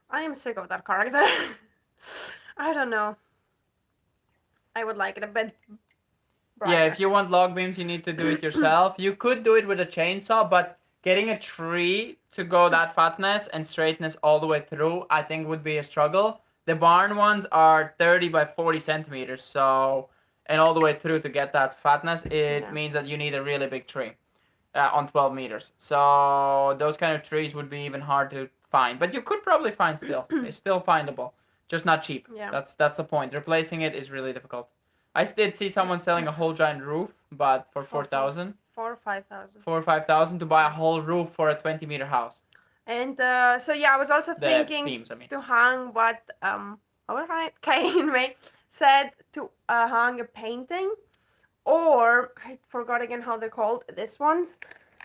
I am sick of that character. I don't know. I would like it a bit brighter. Yeah, if you want log beams, you need to do it yourself. You could do it with a chainsaw, but getting a tree to go that fatness and straightness all the way through, I think would be a struggle. The barn ones are 30 by 40 centimeters, so, and all the way through to get that fatness, it means that you need a really big tree on 12 meters. So those kind of trees would be even hard to find, but you could probably find still. It's still findable, just not cheap. Yeah. That's the point. Replacing it is really difficult. I did see someone selling a whole giant roof, but for 4,000. 4,000 or 5,000. 4,000 or 5,000 to buy a whole roof for a 20-meter house. And so yeah, I was also thinking to hang what Kane said to hang a painting, or I forgot again how they're called. This ones,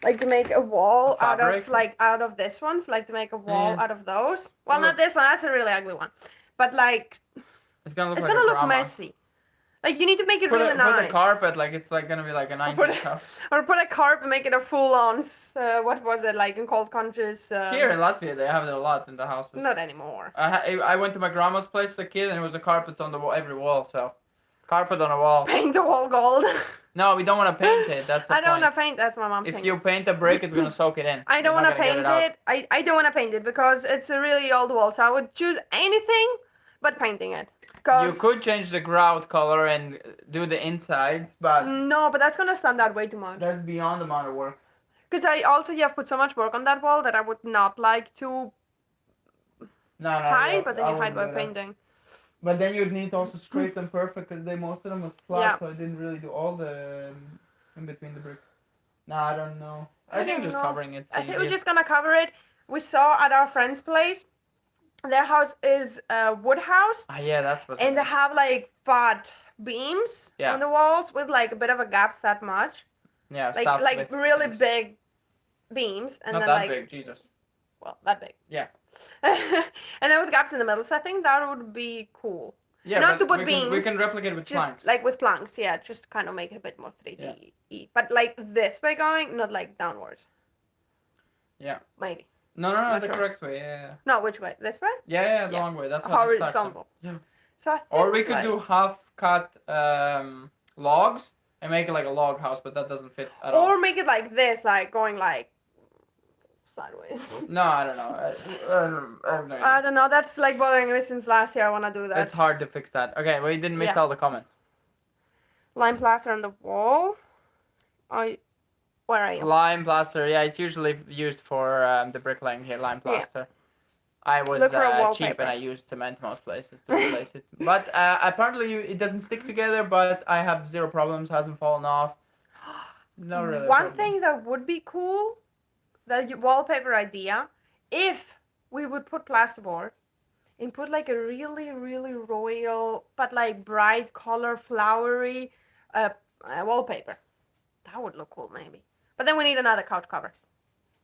like to make a wall out of this ones, like to make a wall out of those. Well, not this one. That's a really ugly one, but like it's gonna look messy. Like, you need to make it really nice. Put a carpet, like, it's like gonna be like a 90s house. Or put a carpet, make it a full-on, what was it, like, in cold countries? Here in Latvia, they have it a lot in the houses. Not anymore. I went to my grandma's place as a kid, and there was a carpet on every wall, so. Carpet on a wall. Paint the wall gold. No, we don't want to paint it, that's the point. I don't want to paint, that's my mom's thing. If you paint a brick, it's gonna soak it in. I don't want to paint it. I don't want to paint it because it's a really old wall, so I would choose anything but painting it. You could change the grout color and do the insides, but no, but that's gonna stand out way too much. That's beyond the amount of work. Because you have put so much work on that wall that I would not like to hide, but then you hide by painting. But then you'd need to also scrape them perfect because most of them was flat, so I didn't really do all the in between the bricks. No, I don't know. I think just covering it. I think we're just gonna cover it. We saw at our friend's place. Their house is a wood house. Yeah, that's what. And they have like fat beams on the walls with like a bit of a gaps that much. Yeah, like really big beams, and not then that like big, Jesus. Well, that big. Yeah. And then with gaps in the middle, so I think that would be cool. Yeah, not to put beams. We can replicate it with just planks. Like with planks, yeah, just kind of make it a bit more 3D. Yeah. But like this way going, not like downwards. Yeah. Maybe. No, the correct way. Yeah. No, which way? This way? Yeah, the long way. That's how it's horizontal. Yeah. So I think or we could do half cut logs and make it like a log house, but that doesn't fit at all. Or make it like this, like going like sideways. No, I don't know. I don't know. That's like bothering me since last year. I want to do that. It's hard to fix that. Okay, we didn't miss all the comments. Lime plaster on the wall. Where are you? Lime plaster, yeah, it's usually used for the bricklaying here, lime plaster. I was cheap and I used cement most places to replace it. But apparently it doesn't stick together, but I have zero problems, hasn't fallen off. No really. One thing that would be cool, the wallpaper idea, if we would put plasterboard and put like a really, really royal, but like bright color, flowery wallpaper. That would look cool, maybe. But then we need another couch cover.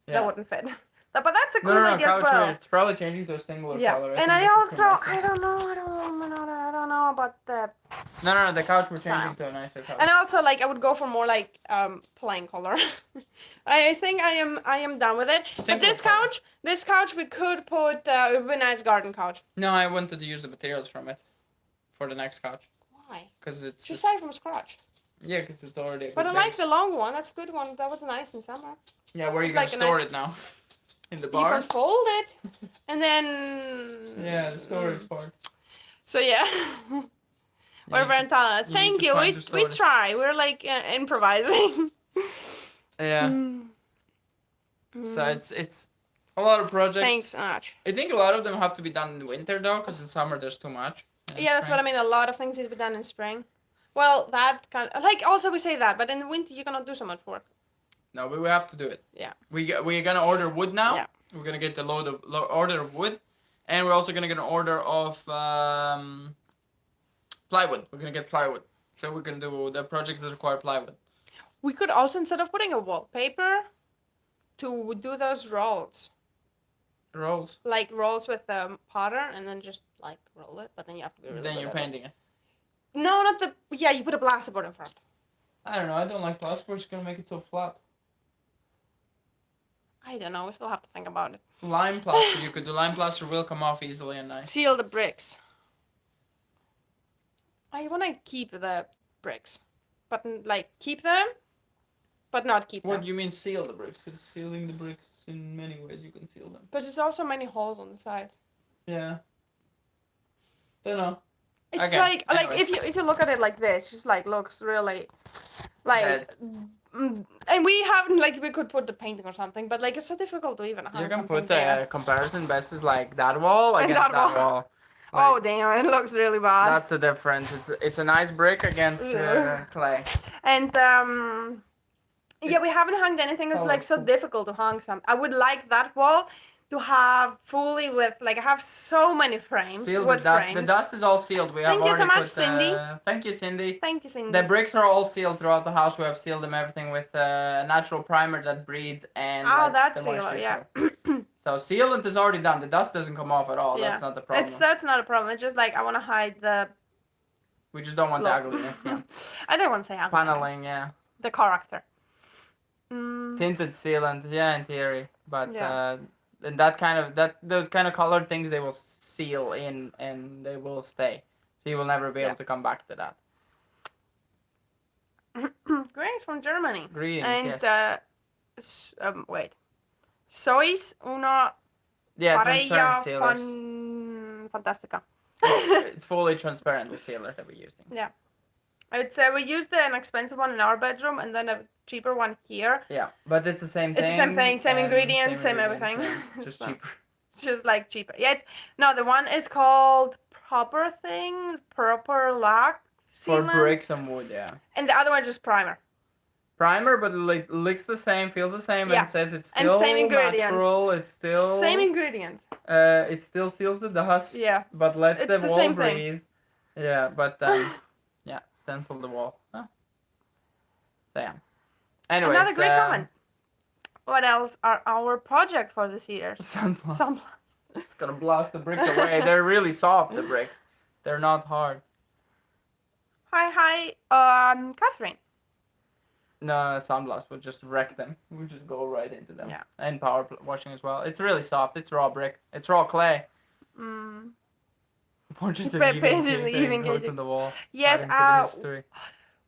Yeah. That wouldn't fit. But that's a cool idea as well. It's probably changing to a singular color. And I don't know about the... No, the couch was changing to a nicer color. And also, like, I would go for more, like, plain color. I think I am done with it. But this couch, we could put a really nice garden couch. No, I wanted to use the materials from it for the next couch. Why? Because it's just start from scratch. Yeah, because it's already. But I like the long one. That's a good one. That was nice in summer. Yeah, where are you gonna store it now? In the bar. You can fold it, and then. Yeah, the storage part. So yeah. We're very talented. Thank you. We try. We're like improvising. Yeah. So it's a lot of projects. Thanks so much. I think a lot of them have to be done in winter though, because in summer there's too much. Yeah, that's what I mean. A lot of things need to be done in spring. Well, that kind of, like, also we say that, but in the winter you cannot do so much work. No, but we have to do it. Yeah. We're gonna order wood now. Yeah. We're gonna get the order of wood, and we're also gonna get an order of plywood. We're gonna get plywood, so we're gonna do the projects that require plywood. We could also, instead of putting a wallpaper, to do those rolls. Rolls. Like rolls with powder, and then just like roll it, but then you have to be really. Then you're painting it. No, not the... Yeah, you put a plasterboard in front. I don't know. I don't like plasterboard. It's going to make it so flat. I don't know. We still have to think about it. Lime plaster. You could do lime plaster. Will come off easily and nice. Seal the bricks. I want to keep the bricks. But, like, keep them, but not keep them. What do you mean seal the bricks? Because sealing the bricks, in many ways you can seal them. But there's also many holes on the sides. Yeah. Don't know. It's anyway. like if you look at it like this, just like looks really like and we haven't like we could put the painting or something, but like it's so difficult to even have. You can put the comparison best is like that wall against that wall. Like, oh damn, it looks really bad. That's the difference. It's a nice brick against clay. And yeah, we haven't hung anything. It's like so difficult to hang some. I would like that wall to have fully with, like, I have so many frames. Sealed wood frames. The dust is all sealed. We have Thank you so much, Cindy. Thank you, Cindy. Thank you, Cindy. The bricks are all sealed throughout the house. We have sealed them everything with natural primer that breathes and that's sealed, yeah. So sealant is already done. The dust doesn't come off at all. Yeah. That's not the problem. That's not a problem. It's just like I want to hide the... We just don't want the ugliness, yeah. I don't want to say ugliness. Paneling, yeah. The character. Tinted sealant, yeah, in theory. But... And those kind of colored things, they will seal in and they will stay. So you will never be able to come back to that. Greetings from Germany. Greetings, yes. Wait. Sois una pareja fantástica. It's fully transparent, the sealer that we're using. Yeah. It's we used an expensive one in our bedroom and then a cheaper one here. Yeah, but it's the same thing. It's the same thing, same ingredients, same everything. Just So, cheaper. it's just like cheaper. Yeah, the one is called Proper Lock For sealant. bricks and wood, yeah. And the other one is just primer. Primer, but like looks the same, feels the same, Yeah. and says it's still and same ingredients. natural. It's still same ingredients. It still seals the dust. Yeah. But lets the wall same breathe. Yeah, but yeah, stencil the wall. Huh. So yeah. Anyways, Another great comment. What else are our project for this year? Sunblast. It's gonna blast the bricks away. They're really soft, the bricks. They're not hard. Hi, Catherine. No, sunblast will just wreck them. We'll just go right into them. Yeah. And power washing as well. It's really soft. It's raw brick. It's raw clay. Punches even goes on the wall. Yes. History.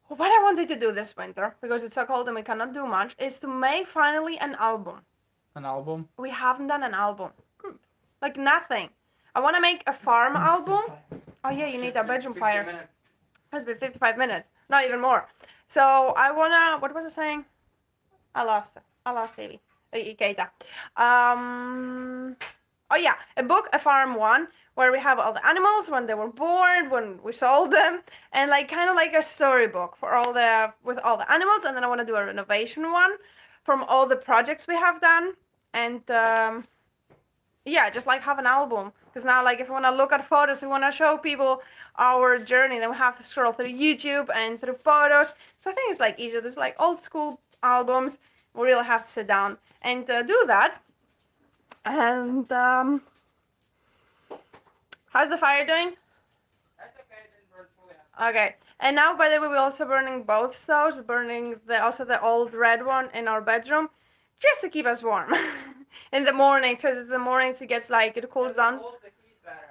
What I wanted to do this winter, because it's so cold and we cannot do much, is to make finally an album. An album? We haven't done an album. Like nothing. I want to make a farm album. Oh yeah, you need a bedroom fire. Minutes. Has been 55 minutes. Not even more. So I wanna. What was I saying? I lost Ivi. Keita. Oh yeah, a farm one where we have all the animals when they were born, when we sold them, and like kind of like a storybook for with all the animals. And then I want to do a renovation one from all the projects we have done, and yeah, just like have an album. Because now, like, if we want to look at photos, we want to show people our journey, then we have to scroll through YouTube and through photos. So I think it's like easier. There's like old school albums. We really have to sit down and do that. And how's the fire doing? That's okay. It didn't burn fully. Okay. And now, by the way, we're also burning both stoves. We're burning also the old red one in our bedroom, just to keep us warm in the morning. Because in the mornings it gets like it cools down.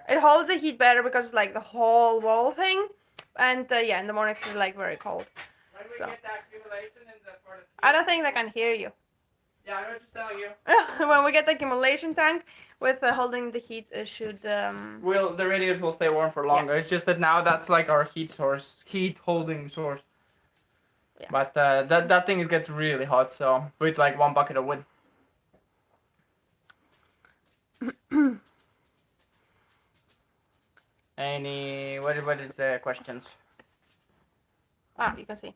It holds the heat better because it's like the whole wall thing, and yeah, in the mornings it's like very cold. When we get the accumulation for the I don't think they can hear you. Yeah, I'm just telling you. When we get the accumulation tank with holding the heat, it should. The radiators will stay warm for longer. Yeah. It's just that now that's like our heat holding source. Yeah. But that thing gets really hot, so with like 1 bucket of wood. What is the questions? You can see.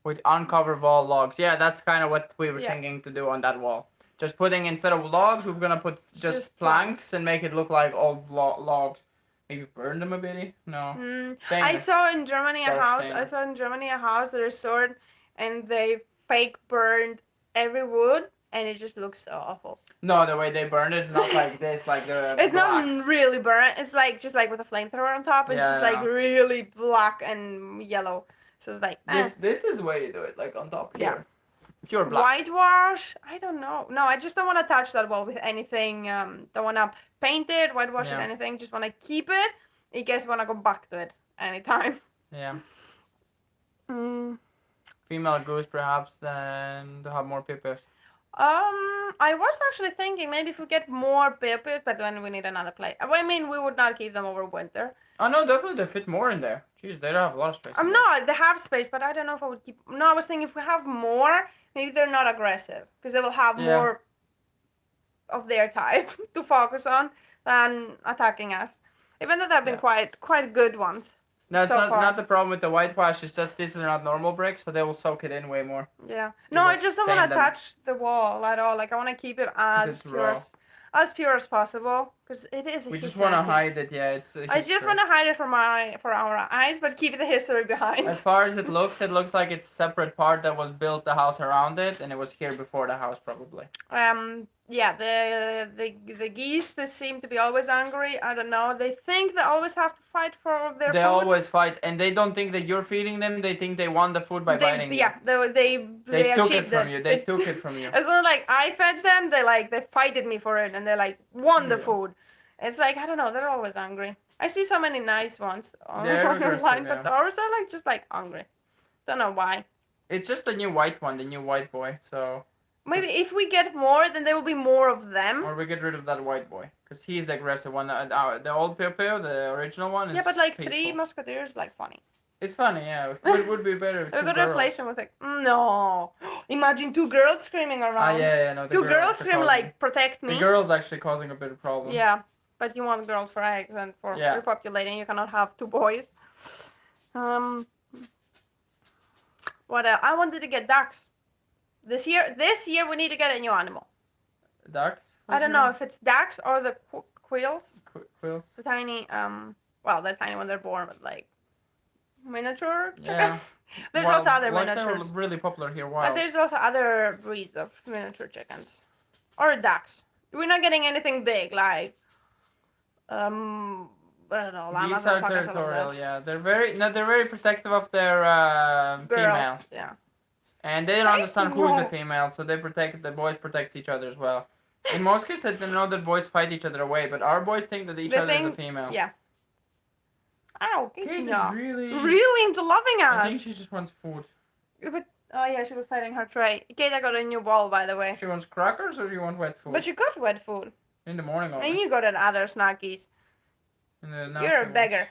With uncover wall logs. Yeah, that's kind of what we were thinking to do on that wall. Just putting, instead of logs, we're gonna put just planks and make it look like old logs. Maybe burn them a bit? No. I saw in Germany a house that restored, and they fake burned every wood, and it just looks so awful. No, the way they burned it is not like this, like the It's black. not really burnt. It's like just like with a flamethrower on top, and just like really black and yellow. So it's like this is the way you do it, like on top here. Yeah. Pure black. Whitewash? I don't know. No, I just don't want to touch that wall with anything. Don't want to paint it, whitewash it, anything. Just want to keep it in case I want to go back to it anytime. Yeah. Female goose, perhaps, then to have more pippies. I was actually thinking maybe if we get more pippies, but then we need another place. I mean, we would not keep them over winter. Oh no, definitely they fit more in there. Jeez, they don't have a lot of space. No, they have space, but I don't know if I would keep. No, I was thinking if we have more, maybe they're not aggressive because they will have more of their type to focus on than attacking us. Even though they've been quite good ones. No, it's not the problem with the whitewash. It's just these are not normal bricks, so they will soak it in way more. Yeah. No, I just don't want to touch the wall at all. Like I want to keep it as pure as possible because it is. We just want to hide it. Yeah, it's. I just want to hide it for our eyes, but keep the history behind. As far as it looks like it's a separate part that was built the house around it, and it was here before the house probably. Yeah, the geese, they seem to be always angry. I don't know. They think they always have to fight for their food. They always fight, and they don't think that you're feeding them. They think they won the food by biting you. Yeah, they took it from you. They took it from you. It's not like I fed them. They fighted me for it, and they like won the food. It's like I don't know. They're always angry. I see so many nice ones online, but ours are like just like angry. Don't know why. It's just the new white one, the new white boy. So. Maybe if we get more, then there will be more of them. Or we get rid of that white boy, because he's the aggressive one. The old Pepe, the original one, is yeah, but like peaceful. 3 musketeers, like funny. It's funny, yeah. It would be better if we 2 could girls. replace him with like no. Imagine 2 girls screaming around. Yeah, no. The 2 girls scream like protect me. The girls actually causing a bit of problem. Yeah, but you want girls for eggs and for repopulating. You cannot have 2 boys. What else? I wanted to get ducks. This year we need to get a new animal. Ducks? I don't know if it's ducks or the quails. Quails? The tiny, they're tiny when they're born, but like miniature chickens. Yeah. There's also other miniatures. They're really popular here. Wow. But there's also other breeds of miniature chickens. Or ducks. We're not getting anything big, like, I don't know, llamas. These are territorial, yeah. They're very protective of their female. Yeah. And they don't understand who's the female, so the boys protect each other as well. In most cases, I know that boys fight each other away, but our boys think that each other is a female. Yeah. Ow, Kate is really into loving us. I think she just wants food. But, oh yeah, she was fighting her tray. Kate got a new ball, by the way. She wants crackers, or do you want wet food? But she got wet food. In the morning only. And you got other snackies. You're a beggar.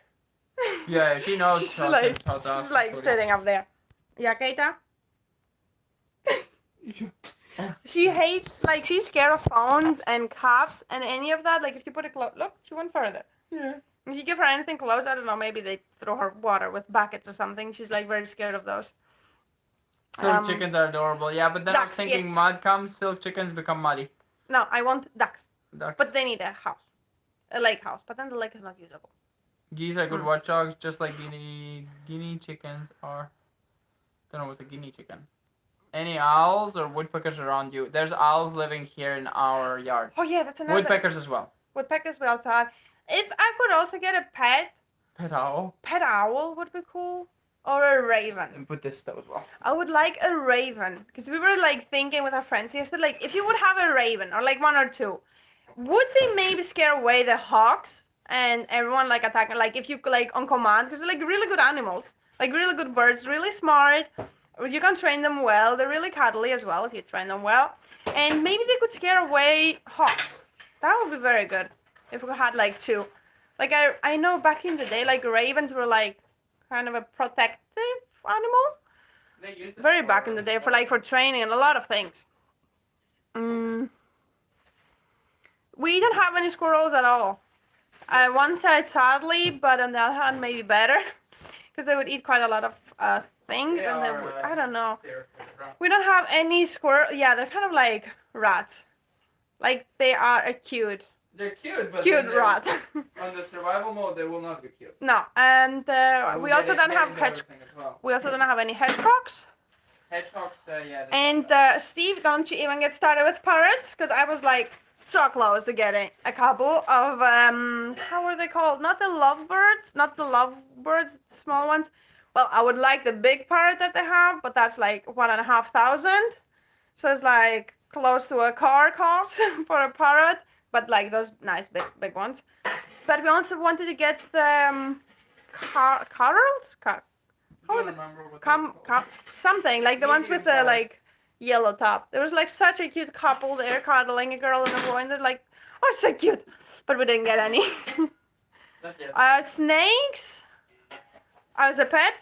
Yeah, she knows. She's like sitting up there. Yeah, Keita? She hates, like, she's scared of phones and cups and any of that. Like, if you put it close, look, she went further. Yeah. If you give her anything close, I don't know, maybe they throw her water with buckets or something. She's, like, very scared of those. Silk chickens are adorable. Yeah, but then I was thinking mud comes, silk chickens become muddy. No, I want ducks. Ducks. But they need a house. A lake house. But then the lake is not usable. Geese are good watchdogs, just like guinea chickens are. Don't know what's a guinea chicken. Any owls or woodpeckers around you? There's owls living here in our yard. Oh yeah, that's another. Woodpeckers as well. Woodpeckers we also have. If I could also get a pet. Pet owl? Pet owl would be cool. Or a raven. And put this stuff as well. I would like a raven. Because we were like thinking with our friends yesterday, like if you would have a raven or like 1 or 2, would they maybe scare away the hawks and everyone like attacking? Like if you like on command, because they're like really good animals, like really good birds, really smart. You can train them well. They're really cuddly as well if you train them well. And maybe they could scare away hawks. That would be very good if we had like 2. Like I know back in the day, like ravens were like kind of a protective animal. They used it very back in the day for training and a lot of things. We don't have any squirrels at all. One side sadly, but on the other hand maybe better, because they would eat quite a lot of things, and they would, I don't know. We don't have any squirrel. Yeah, they're kind of like rats. Like they are cute. They're cute, but cute rat. On the survival mode, they will not be cute. No, and we also don't have We also don't have any hedgehogs. Hedgehogs, yeah. And Steve, don't you even get started with parrots? Because I was like so close to getting a couple of how are they called? Not the lovebirds, the small ones. Well, I would like the big parrot that they have, but that's like 1,500. So it's like close to a car cost for a parrot. But like those nice big ones. But we also wanted to get the corals? Something like the ones with the like yellow top. There was like such a cute couple there cuddling, a girl and a boy, and they're like, oh, so cute. But we didn't get any. Snakes as a pet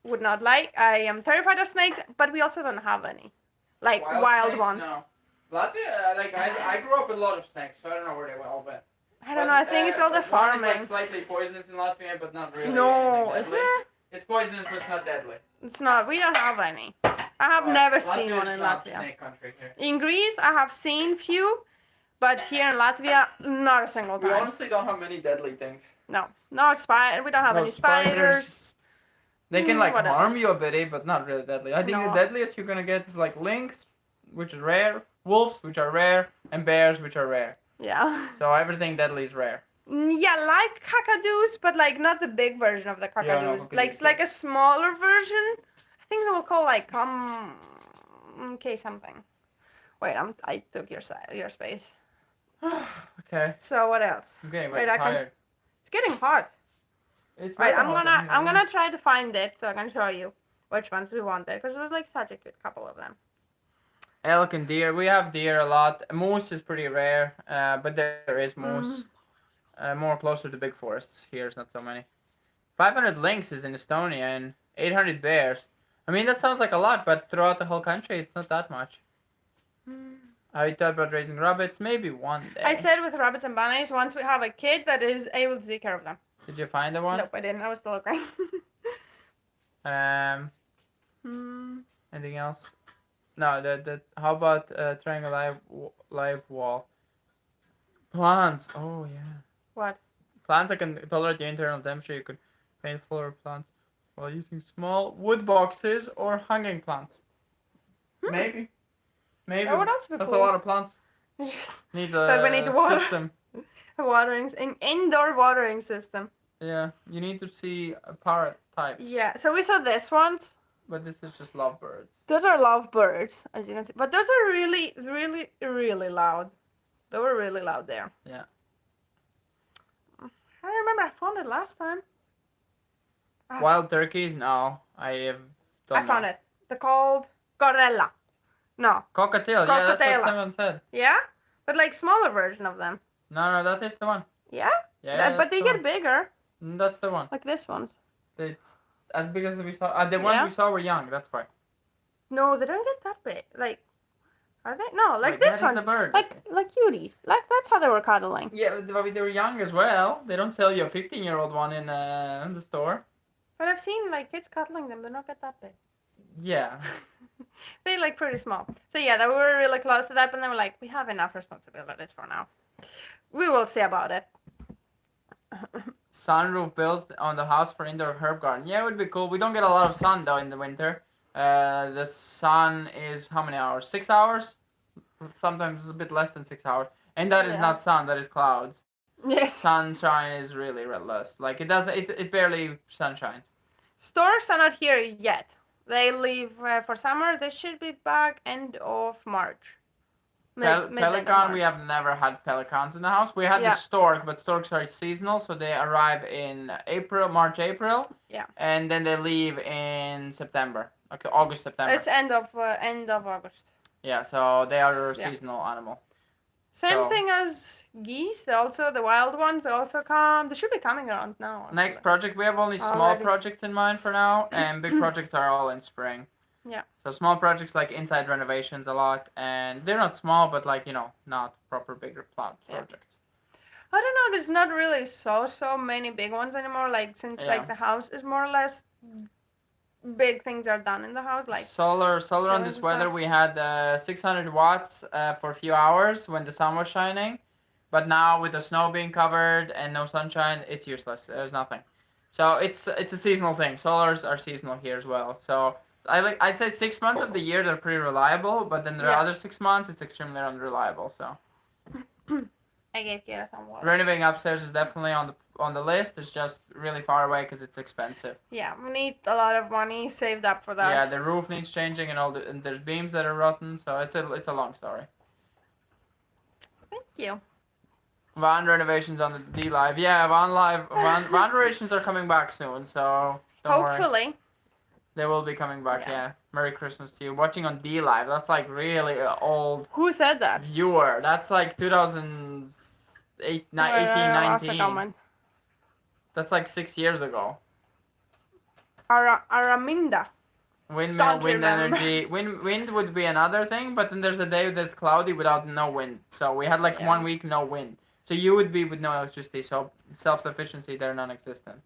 would not like. I am terrified of snakes, but we also don't have any like wild snakes, ones. No. Latvia, like I grew up with a lot of snakes, so I don't know where they all went. I don't know. I think it's all the farming. One is like slightly poisonous in Latvia, but not really. No, is there? It's poisonous, but it's not deadly. It's not. We don't have any. I have never seen one in Latvia. Snake country here. In Greece, I have seen few, but here in Latvia, not a single time. We honestly don't have many deadly things. No, no spider. We don't have any spiders. They can like harm you a bit, but not really deadly. I think the deadliest you're gonna get is like lynx, which is rare. Wolves, which are rare, and bears, which are rare. Yeah. So everything deadly is rare. Yeah, like cackadoos, but like not the big version of the cackadoos. Yeah, no, like a smaller version. I think they will call like okay something. Wait, I took your space. Okay. So what else? Okay, wait, tired. It's getting hot. It's right, I'm gonna try to find it so I can show you which ones we wanted, because it was like such a cute couple of them. Elk and deer. We have deer a lot. Moose is pretty rare, but there is moose. More closer to big forests. Here's not so many. 500 lynx is in Estonia and 800 bears. I mean, that sounds like a lot, but throughout the whole country, it's not that much. Have you thought about raising rabbits? Maybe one day. I said with rabbits and bunnies, once we have a kid that is able to take care of them. Did you find the one? Nope, I didn't. I was still looking. Anything else? No. How about trying a live wall? Plants. Oh yeah. What? Plants that can tolerate the internal temperature. You could paint flower plants while using small wood boxes or hanging plants. Maybe. Oh, what else would be That's cool? a lot of plants. Yes. Needs But we need a water. system. An indoor watering system. Yeah, you need to see parrot types. Yeah, so we saw this once. But this is just lovebirds. Those are lovebirds, as you can see. But those are really, really, really loud. They were really loud there. Yeah. I remember I found it last time. Wild turkeys? No, I found it. They're called Corella. No. Cockatiel. Yeah, that's what someone said. Yeah? But like smaller version of them. No, that is the one. Yeah? Yeah, but they get bigger. That's the one. Like this one. It's as big as we saw. The ones we saw were young, that's why. No, they don't get that big. Like, are they? No, like this one. Like cuties. Like that's how they were cuddling. Yeah, but they were young as well. They don't sell you a 15-year-old one in the store. But I've seen like kids cuddling them. They don't get that big. Yeah. They like pretty small. So yeah, they were really close to that, but they were like, we have enough responsibilities for now. We will see about it. Sunroof built on the house for indoor herb garden. Yeah, it would be cool. We don't get a lot of sun though in the winter. The sun is how many hours? 6 hours? Sometimes a bit less than 6 hours. And that is not sun, that is clouds. Yes. Sunshine is really less. Like it barely sunshines. Storks are not here yet. They leave for summer. They should be back end of March. Pelican, we have never had pelicans in the house. We had the stork, but storks are seasonal, so they arrive in March, April. Yeah. And then they leave in September, like August, September. It's end of August. Yeah, so they are a seasonal animal. Same thing as geese. The wild ones also come. They should be coming around now. Actually. Next project, we have only small projects in mind for now, and big projects are all in spring. Yeah. So small projects like inside renovations a lot, and they're not small, but like, not proper bigger projects. I don't know, there's not really so many big ones anymore, like since like the house is more or less big things are done in the house, like solar on this weather. We had 600 watts for a few hours when the sun was shining, but now with the snow being covered and no sunshine, it's useless. There's nothing. So it's a seasonal thing. Solars are seasonal here as well. So I'd say 6 months of the year they're pretty reliable, but then there are other 6 months it's extremely unreliable. So I gave Kira some water. Renovating upstairs is definitely on the list. It's just really far away because it's expensive. Yeah, we need a lot of money saved up for that. Yeah, the roof needs changing and there's beams that are rotten, so it's a long story. Thank you. Van renovations on the D Live. Yeah, van renovations are coming back soon, so don't Hopefully. Worry. They will be coming back, yeah. Merry Christmas to you. Watching on D Live, that's like really old. Who said that? Viewer. That's like 2018, 19. That's like 6 years ago. Araminda. Windmill, wind energy. Wind would be another thing, but then there's a day that's cloudy without no wind. So we had like 1 week no wind. So you would be with no electricity. So self-sufficiency, they're non-existent.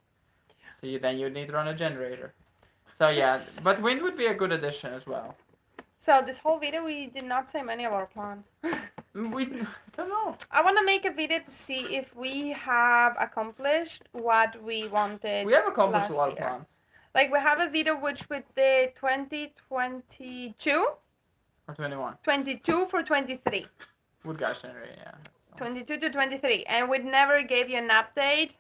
So then you'd need to run a generator. So yeah, but wind would be a good addition as well. So this whole video we did not say many of our plans. We don't know. I want to make a video to see if we have accomplished what we wanted. We have accomplished a lot of plans. Like we have a video which we did 2022 or 21. 22 for 23. Wood gas generator, yeah. 22 to 23, and we never gave you an update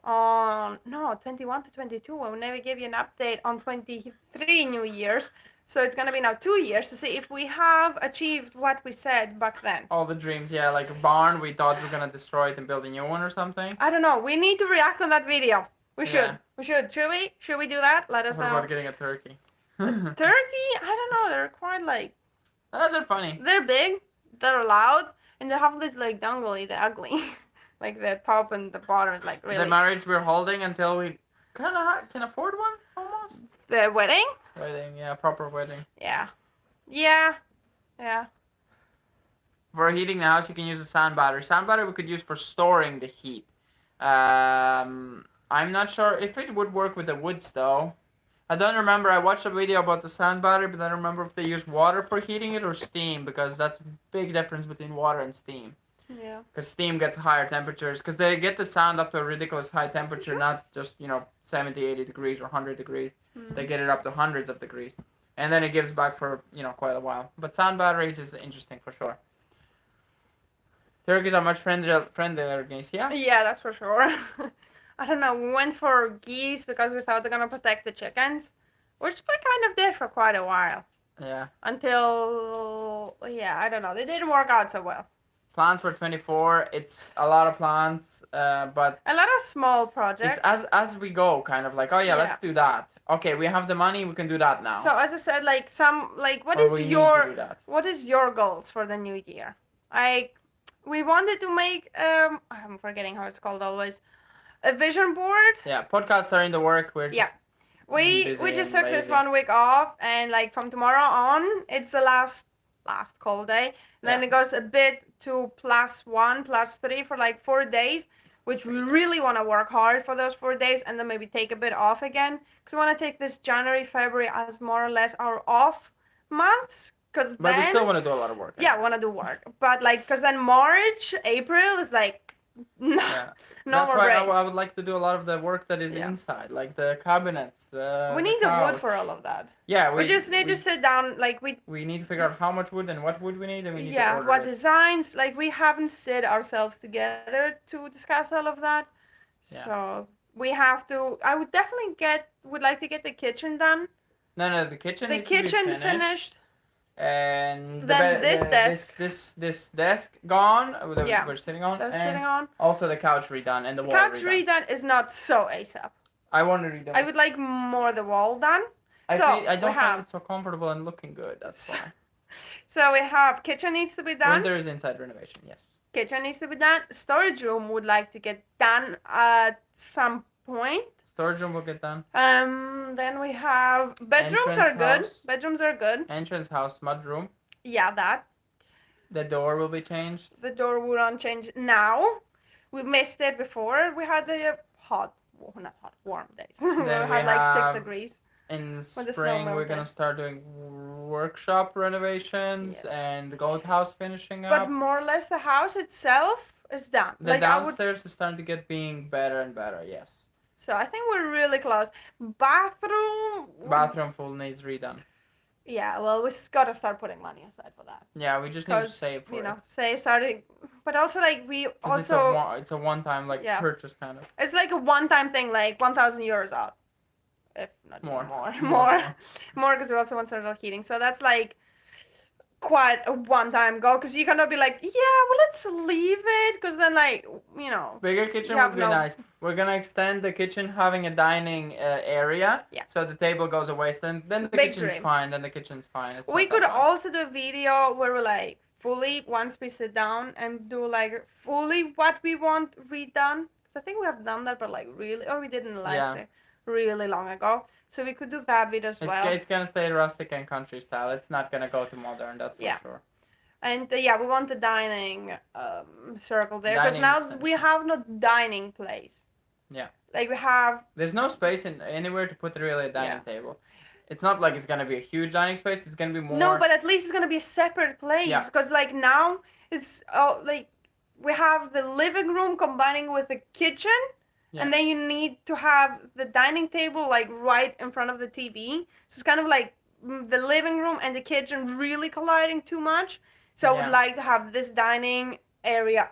on 21 to 22. We never gave you an update on 23 New Year's. So it's gonna be now 2 years to see if we have achieved what we said back then. All the dreams, yeah, like a barn. We thought we were gonna destroy it and build a new one or something. I don't know. We need to react on that video. We should. Yeah. We should. Should we? Should we do that? Let us know. What about getting a turkey? Turkey? I don't know. They're quite like They're funny. They're big, they're loud, and they have this like dangly, the ugly. Like the top and the bottom is like really. The marriage we're holding until we kind of can afford one, almost. The wedding? Wedding, yeah, proper wedding. Yeah. Yeah. Yeah. For heating the house, you can use a sand battery. Sand battery we could use for storing the heat. I'm not sure if it would work with the woods though. I don't remember. I watched a video about the sand battery, but I don't remember if they use water for heating it or steam, because that's a big difference between water and steam. Yeah. Because steam gets higher temperatures, because they get the sand up to a ridiculous high temperature, not just, 70, 80 degrees or 100 degrees. They get it up to hundreds of degrees. And then it gives back for, quite a while. But sand batteries is interesting for sure. Turkeys are much friendlier than geese, yeah? Yeah, that's for sure. I don't know, we went for geese because we thought they're gonna protect the chickens, which they kind of did for quite a while. Yeah. Until, I don't know, they didn't work out so well. Plants were 24. It's a lot of plants, but a lot of small projects. It's as we go, kind of like, let's do that. Okay, we have the money, we can do that now. So as I said, what is your goals for the new year? We wanted to make I'm forgetting how it's called always. A vision board. Yeah, podcasts are in the work. We're just we just took this 1 week off, and like from tomorrow on, it's the last call day. Then it goes a bit to +1, +3 for like 4 days, which we really want to work hard for those 4 days, and then maybe take a bit off again, because we want to take this January, February as more or less our off months. But we still want to do a lot of work. Yeah, want to do work, but because then March, April is like. No, That's more why breaks. I would like to do a lot of the work that is inside, like the cabinets. We need the wood for all of that. Yeah, we just need to sit down. We need to figure out how much wood and what wood we need, and we need to order what designs. Like we haven't sit ourselves together to discuss all of that. Yeah. So we have to. I would definitely would like to get the kitchen done. No, the kitchen. The kitchen finished. And then this desk gone. We're sitting on. Sitting on. Also the couch redone and the wall couch redone is not so ASAP. I want to redone. I would like more the wall done. I don't find it so comfortable and looking good. That's why. So we have kitchen needs to be done. When there is inside renovation, yes. Kitchen needs to be done. Storage room would like to get done at some point. Storage room will get done. Then we have bedrooms are good. Bedrooms are good. Entrance house, mud room. Yeah, that. The door will be changed. The door will not change now. We missed it before. We had the warm days. we had like 6 degrees. In spring, we're gonna start doing workshop renovations and the goat house finishing up. But more or less, the house itself is done. The downstairs is starting to get being better and better. Yes. So I think we're really close. Bathroom full needs redone. Yeah, well, we gotta start putting money aside for that. Yeah, we just need to save for it. Starting, but also we also. It's a one-time purchase kind of. It's like a one-time thing, like 1,000 euros out, if not more, because we also want central heating. So that's like quite a one-time goal, because you cannot be like, let's leave it, because then bigger kitchen would be nice. We're gonna extend the kitchen having a dining area, so the table goes away. So then the kitchen's fine. Then the kitchen's fine. We could also do a video where we fully, once we sit down and do fully what we want redone. So I think we have done that, but really, or we did in the live stream really long ago. So we could do that video as well. It's gonna stay rustic and country style. It's not gonna go to modern, that's for sure. And we want the dining circle there, because now we have no dining place. Yeah. We have. There's no space anywhere to put really a dining table. It's not like it's gonna be a huge dining space. It's gonna be more. No, but at least it's gonna be a separate place. Yeah. Because now it's we have the living room combining with the kitchen. Yeah. And then you need to have the dining table right in front of the TV. So it's kind of like the living room and the kitchen really colliding too much. So I would like to have this dining area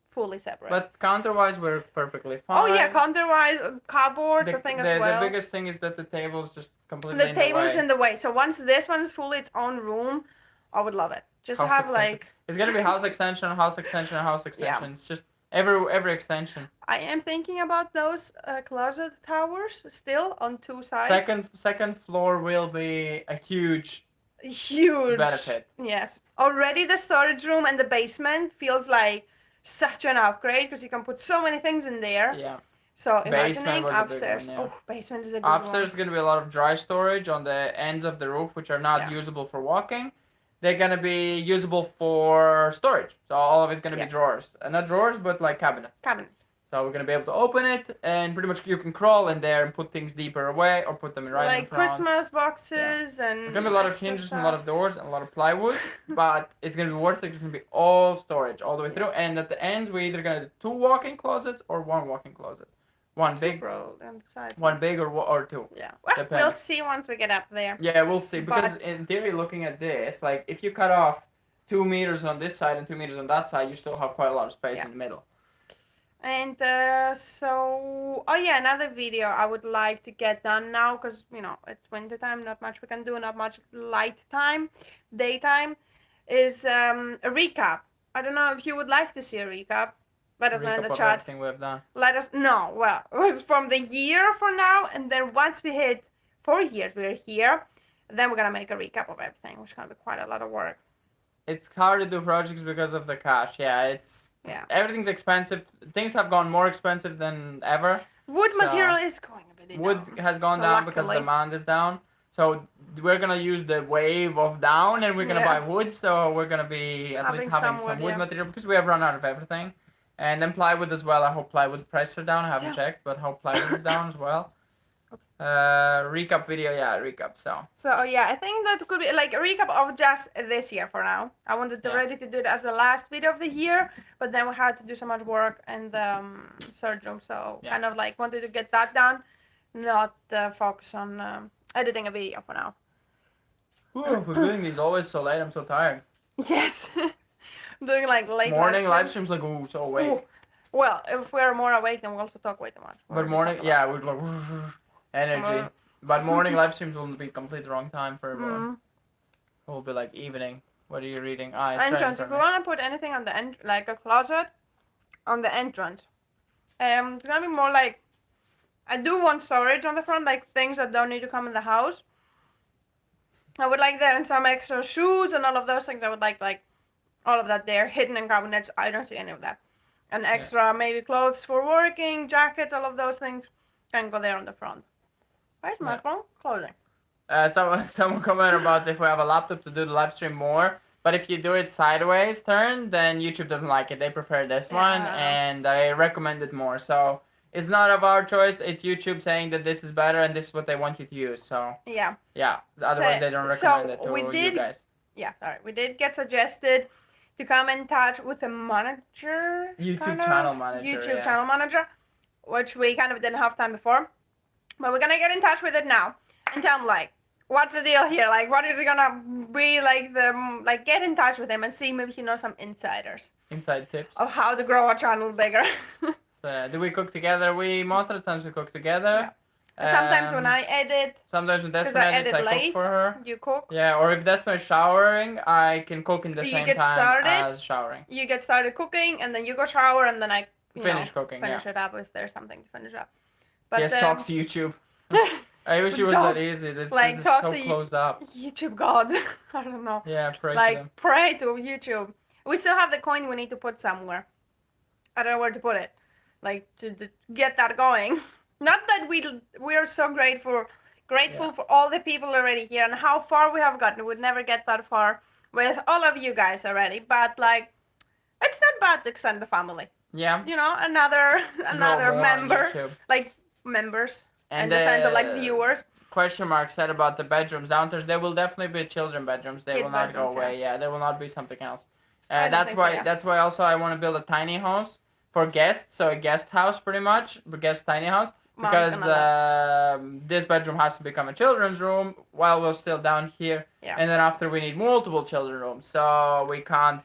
fully separate. But counter-wise, we're perfectly fine. Oh yeah, counter-wise, cupboards, I think as well. The biggest thing is that the table's just completely in the way. The table's in the way. So once this one is fully its own room, I would love it. Just house have extension. It's gonna be house extension, house extension, house extension. It's just every extension. I am thinking about those closet towers still on 2 sides. Second floor will be a huge huge benefit. Yes. Already the storage room and the basement feels like such an upgrade because you can put so many things in there. Yeah. So Basement imagining was a big upstairs. one, yeah. Oh, basement is a good Upstairs is one. going to be a lot of dry storage on the ends of the roof, which are not usable for walking. They're going to be usable for storage. So all of it's going to be drawers. Not drawers, but like cabinets. Cabinets. So we're going to be able to open it, and pretty much you can crawl in there and put things deeper away or put them right in front. Like Christmas boxes and There's going to be a lot of hinges and a lot of doors and a lot of plywood, but it's going to be worth it because it's going to be all storage all the way through. And at the end, we're either going to do 2 walk-in closets or 1 walk-in closet. One big or 2. Yeah. Well, depending. we'll see once we get up there. Yeah, we'll see. Because in theory, looking at this, like if you cut off 2 meters on this side and 2 meters on that side, you still have quite a lot of space in the middle. And another video I would like to get done now because, it's winter time, not much we can do, not much light time, daytime, is a recap. I don't know if you would like to see a recap. Let us know in the chat. Everything we have done. Let us know. Well, it was from the year for now, and then once we hit 4 years, we're here. Then we're gonna make a recap of everything, which is gonna be quite a lot of work. It's hard to do projects because of the cash. Yeah, everything's expensive. Things have gone more expensive than ever. Wood material is going a bit down. Wood has gone down because demand is down. So we're gonna use the wave of down, and we're gonna buy wood. So we're gonna be at least having some wood material because we have run out of everything. And then plywood as well. I hope plywood prices are down. I haven't checked, but I hope plywood is down as well. Recap video, recap. So I think that could be like a recap of just this year for now. I wanted already to do it as the last video of the year, but then we had to do so much work in the surgery room, so kind of like wanted to get that done, not focus on editing a video for now. Ooh, we're doing these always so late. I'm so tired. Yes. Doing like late morning live streams like so awake. Ooh. Well, if we're more awake, then we also talk way too much. But morning, we're like energy. But morning live streams will be completely wrong time for everyone. It will be like evening. What are you reading? It's entrance. If we want to put anything on the end, like a closet, on the entrance, it's gonna be more like I do want storage on the front, like things that don't need to come in the house. I would like there and some extra shoes and all of those things. I would like all of that there, hidden in cabinets. I don't see any of that. And extra maybe clothes for working, jackets, all of those things can go there on the front. Where's my phone? Clothing. Someone commented about if we have a laptop to do the live stream more. But if you do it sideways turn, then YouTube doesn't like it. They prefer this one, and I recommend it more. So it's not of our choice. It's YouTube saying that this is better and this is what they want you to use. So yeah. Otherwise, they don't recommend it to you guys. Yeah, sorry. We did get suggested to come in touch with a manager. channel manager, which we kind of didn't have time before. But we're gonna get in touch with it now and tell him like, what's the deal here? Like, what is it gonna be like? Get in touch with him and see maybe he knows some inside tips of how to grow a channel bigger. Do we cook together? Most of the times we cook together. Sometimes when I edit. Sometimes when Despina edits, I cook for her. You cook? Yeah, or if Despina is showering, I can cook in the same time as showering. You get started cooking, and then you go shower, and then I finish cooking. Finish it up if there's something to finish up. But, talk to YouTube. I wish it was that easy. This is so closed up. YouTube God. I don't know. Yeah, pray to them. Pray to YouTube. We still have the coin we need to put somewhere. I don't know where to put it. Like, to get that going. Not that we are so grateful for all the people already here and how far we have gotten. We would never get that far with all of you guys already. But, like, it's not bad to extend the family. Yeah. Another member. Like, members. And in the sense of, like, viewers. Question mark said about the bedrooms downstairs. There will definitely be children bedrooms. They will not go away. Yeah, they will not be something else. That's why also I want to build a tiny house for guests. So a guest house pretty much. A guest tiny house. Because this bedroom has to become a children's room while we're still down here. Yeah. And then after we need multiple children's rooms. So we can't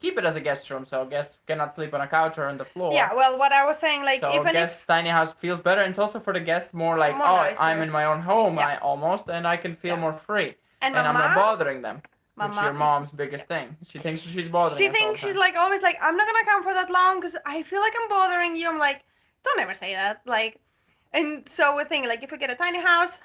keep it as a guest room. So guests cannot sleep on a couch or on the floor. Yeah, well, what I was saying, like, so even guest tiny house feels better. And it's also for the guests more like, nicer. I'm in my own home, and I can feel more free. And I'm not bothering them. Which is your mom's biggest thing. She thinks she's bothering us. She thinks she's like always like, I'm not going to come for that long because I feel like I'm bothering you. I'm like, don't ever say that. Like, and so we're thinking, like, if we get a tiny house,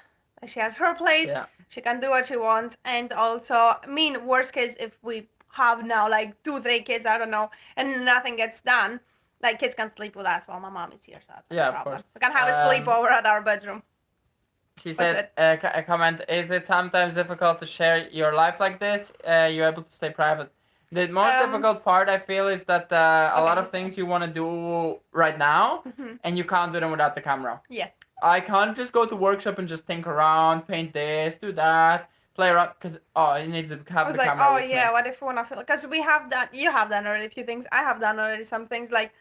She has her place. Yeah. She can do what she wants. And also, I mean, worst case, if we have now like 2, 3 kids, I don't know, and nothing gets done, like kids can sleep with us while my mom is here. So that's Yeah, no of problem. course. We can have a sleepover at our bedroom. She said, a comment, is it sometimes difficult to share your life like this? You're able to stay private. The most difficult part, I feel, is that a lot of things you want to do right now, and you can't do them without the camera. Yes. I can't just go to workshop and just think around, paint this, do that, play around, because, you need to have the camera with me. What if we want to film? Because we have done, you have done already a few things. I have done already some things like,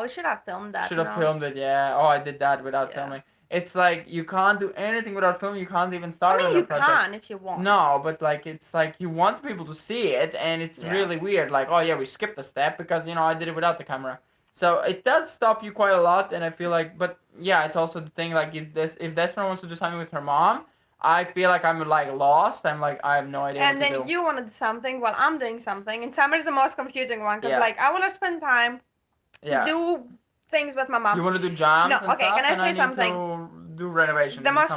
we should have filmed that. Should have filmed it, yeah. Oh, I did that without filming. It's like, you can't do anything without filming. You can't even start on a project. You can if you want. No, but like, it's like, you want people to see it, and it's really weird. Like, we skipped a step because, I did it without the camera. So it does stop you quite a lot, and I feel like, but yeah, it's also the thing, like, if Despina wants to do something with her mom, I feel like I'm, like, lost. I'm like, I have no idea what to do. And then you want to do something while I'm doing something, and summer is the most confusing one, because, like, I want to spend time, do things with my mom. You want to do jams and stuff? Can I say something? To do renovation. The most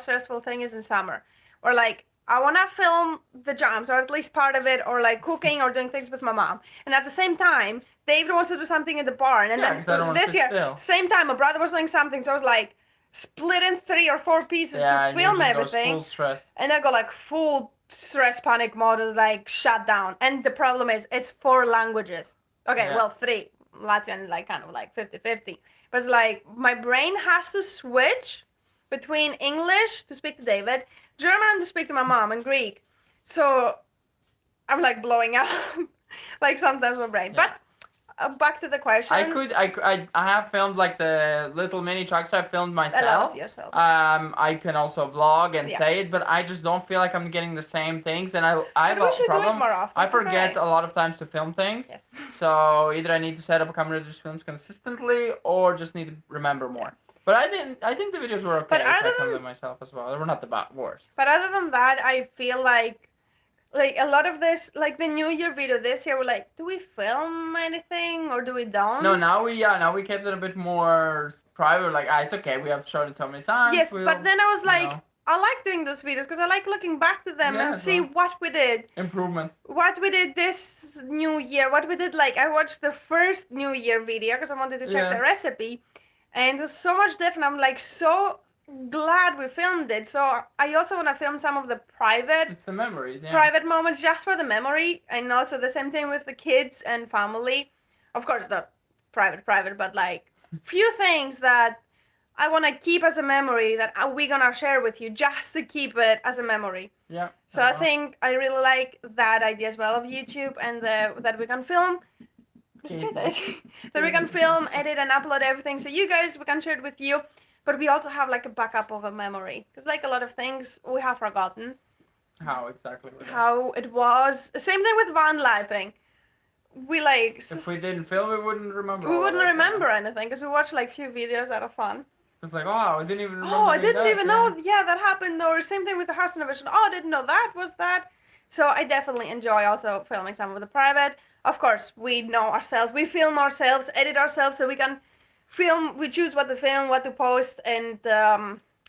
stressful thing is in summer, or like, I want to film the jams, or at least part of it, or like cooking or doing things with my mom. And at the same time, David wants to do something in the barn. And then this year, same time, my brother was doing something. So I was like, split in 3 or 4 pieces to film everything. Full stress. And I go like full stress panic mode, like shut down. And the problem is, it's 4 languages. Okay, well, 3. Latvian is like kind of like 50-50. But it's like, my brain has to switch between English to speak to David, German to speak to my mom, and Greek. So I'm like blowing up, like sometimes my brain. Yeah. But back to the question. I have filmed like the little mini trucks. I filmed myself. A lot of yourself. I can also vlog and say it, but I just don't feel like I'm getting the same things, and I have a problem. More often. I forget a lot of times to film things. Yes. So either I need to set up a camera that just films consistently, or just need to remember more. But I think the videos were okay. But I filmed them myself as well. They were not the worst. But other than that, I feel like a lot of this, like the New Year video this year, we're like, do we film anything or do we don't? No, now we kept it a bit more private. Like, it's okay. We have shown it so many times. Yes, but then I was like, I like doing those videos because I like looking back to them and see what we did. Improvement. What we did this New Year. What we did, like, I watched the first New Year video because I wanted to check the recipe. And it was so much different. I'm like so glad we filmed it. So I also want to film some of the private. It's the memories, private moments just for the memory, and also the same thing with the kids and family. Of course, not private, but like few things that I want to keep as a memory that we're gonna share with you just to keep it as a memory. Yeah. So I think I really like that idea as well of YouTube, and that we can film. That we can film, edit, and upload everything. So you guys, we can share it with you. But we also have like a backup of a memory. Because like a lot of things we have forgotten. How exactly? How it was. Same thing with van lifing. We like... If we didn't film, we wouldn't remember. We wouldn't remember anything. Because we watched like few videos out of fun. It's like, I didn't even remember. I didn't even know. Yeah, that happened. Or same thing with the house renovation. I didn't know that was that. So I definitely enjoy also filming some of the private. Of course, we know ourselves. We film ourselves, edit ourselves, so we can film. We choose what to film, what to post, and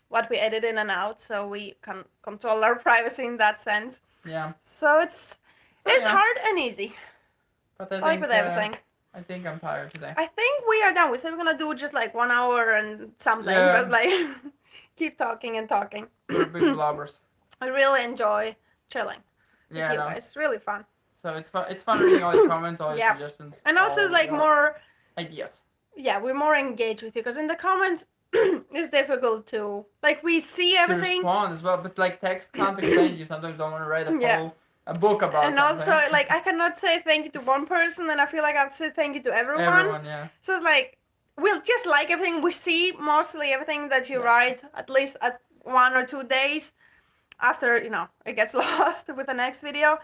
what we edit in and out, so we can control our privacy in that sense. Yeah. So it's hard and easy. But I like with everything. I think I'm tired today. I think we are done. We said we're gonna do just like 1 hour and something. Yeah. Because like keep talking and talking. We're big blobbers. I really enjoy chilling with you guys. It's really fun. So it's fun. It's fun reading all your comments, all your suggestions. And also it's like more ideas. Yeah, we're more engaged with you because in the comments it's difficult to like we see everything. To respond as well, but like text can't explain. You sometimes don't want to write a book about. And something. Also like I cannot say thank you to one person, and I feel like I have to say thank you to everyone. Everyone, yeah. So it's like we'll just like everything. We see mostly everything that you write at least at 1 or 2 days after it gets lost with the next video.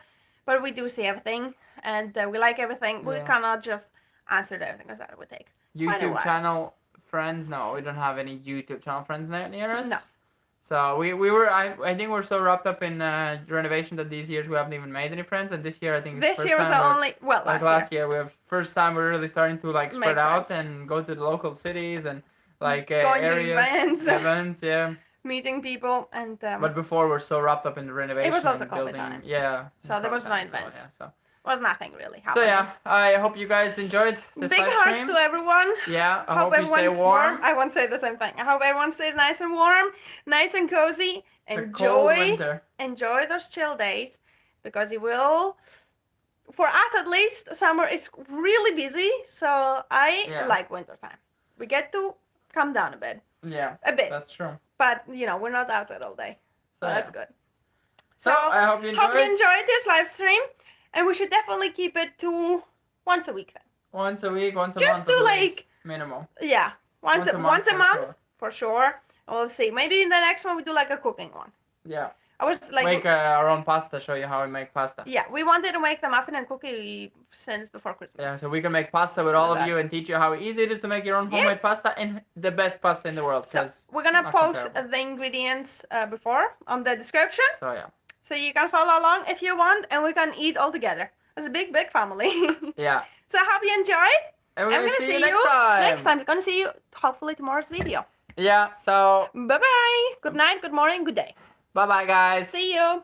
But we do see everything, and we like everything. We cannot just answer to everything because that would take YouTube channel friends. No, we don't have any YouTube channel friends near us. No. So we were. I think we're so wrapped up in renovation that these years we haven't even made any friends. And this year I think it's this year was the only last year we have first time we're really starting to like spread out and go to the local cities and like going areas, to events. Yeah. meeting people, and But before we're so wrapped up in the renovation. it was also and COVID building. time. Yeah. So there was no COVID time as well, events. yeah, so. Was nothing really So happening. yeah, I hope you guys enjoyed this Big live hugs stream. to everyone. Yeah, I hope you stay everyone's warm. I won't say the same thing. I hope everyone stays nice and warm, nice and cozy. It's a cold winter. Enjoy those chill days, because you will. For us, at least, summer is really busy. So I like winter time. We get to calm down a bit. Yeah, a bit. That's true. But we're not outside all day, so that's good. So I hope you enjoyed this live stream, and we should definitely keep it to once a week then. Once a week, once a Just month. do like minimum. Yeah, once a month for sure. We'll see. Maybe in the next one we do like a cooking one. Yeah. I was like make our own pasta. Show you how we make pasta. Yeah, we wanted to make the muffin and cookie since before Christmas. Yeah, so we can make pasta with all of you and teach you how easy it is to make your own homemade pasta and the best pasta in the world. So we're gonna post the ingredients before on the description. So yeah. So you can follow along if you want, and we can eat all together. It's a big family. Yeah. So I hope you enjoyed. And we're gonna see you next time. Next time. We're gonna see you hopefully tomorrow's video. Yeah. So. Bye bye. Good night. Good morning. Good day. Bye bye, guys. See you.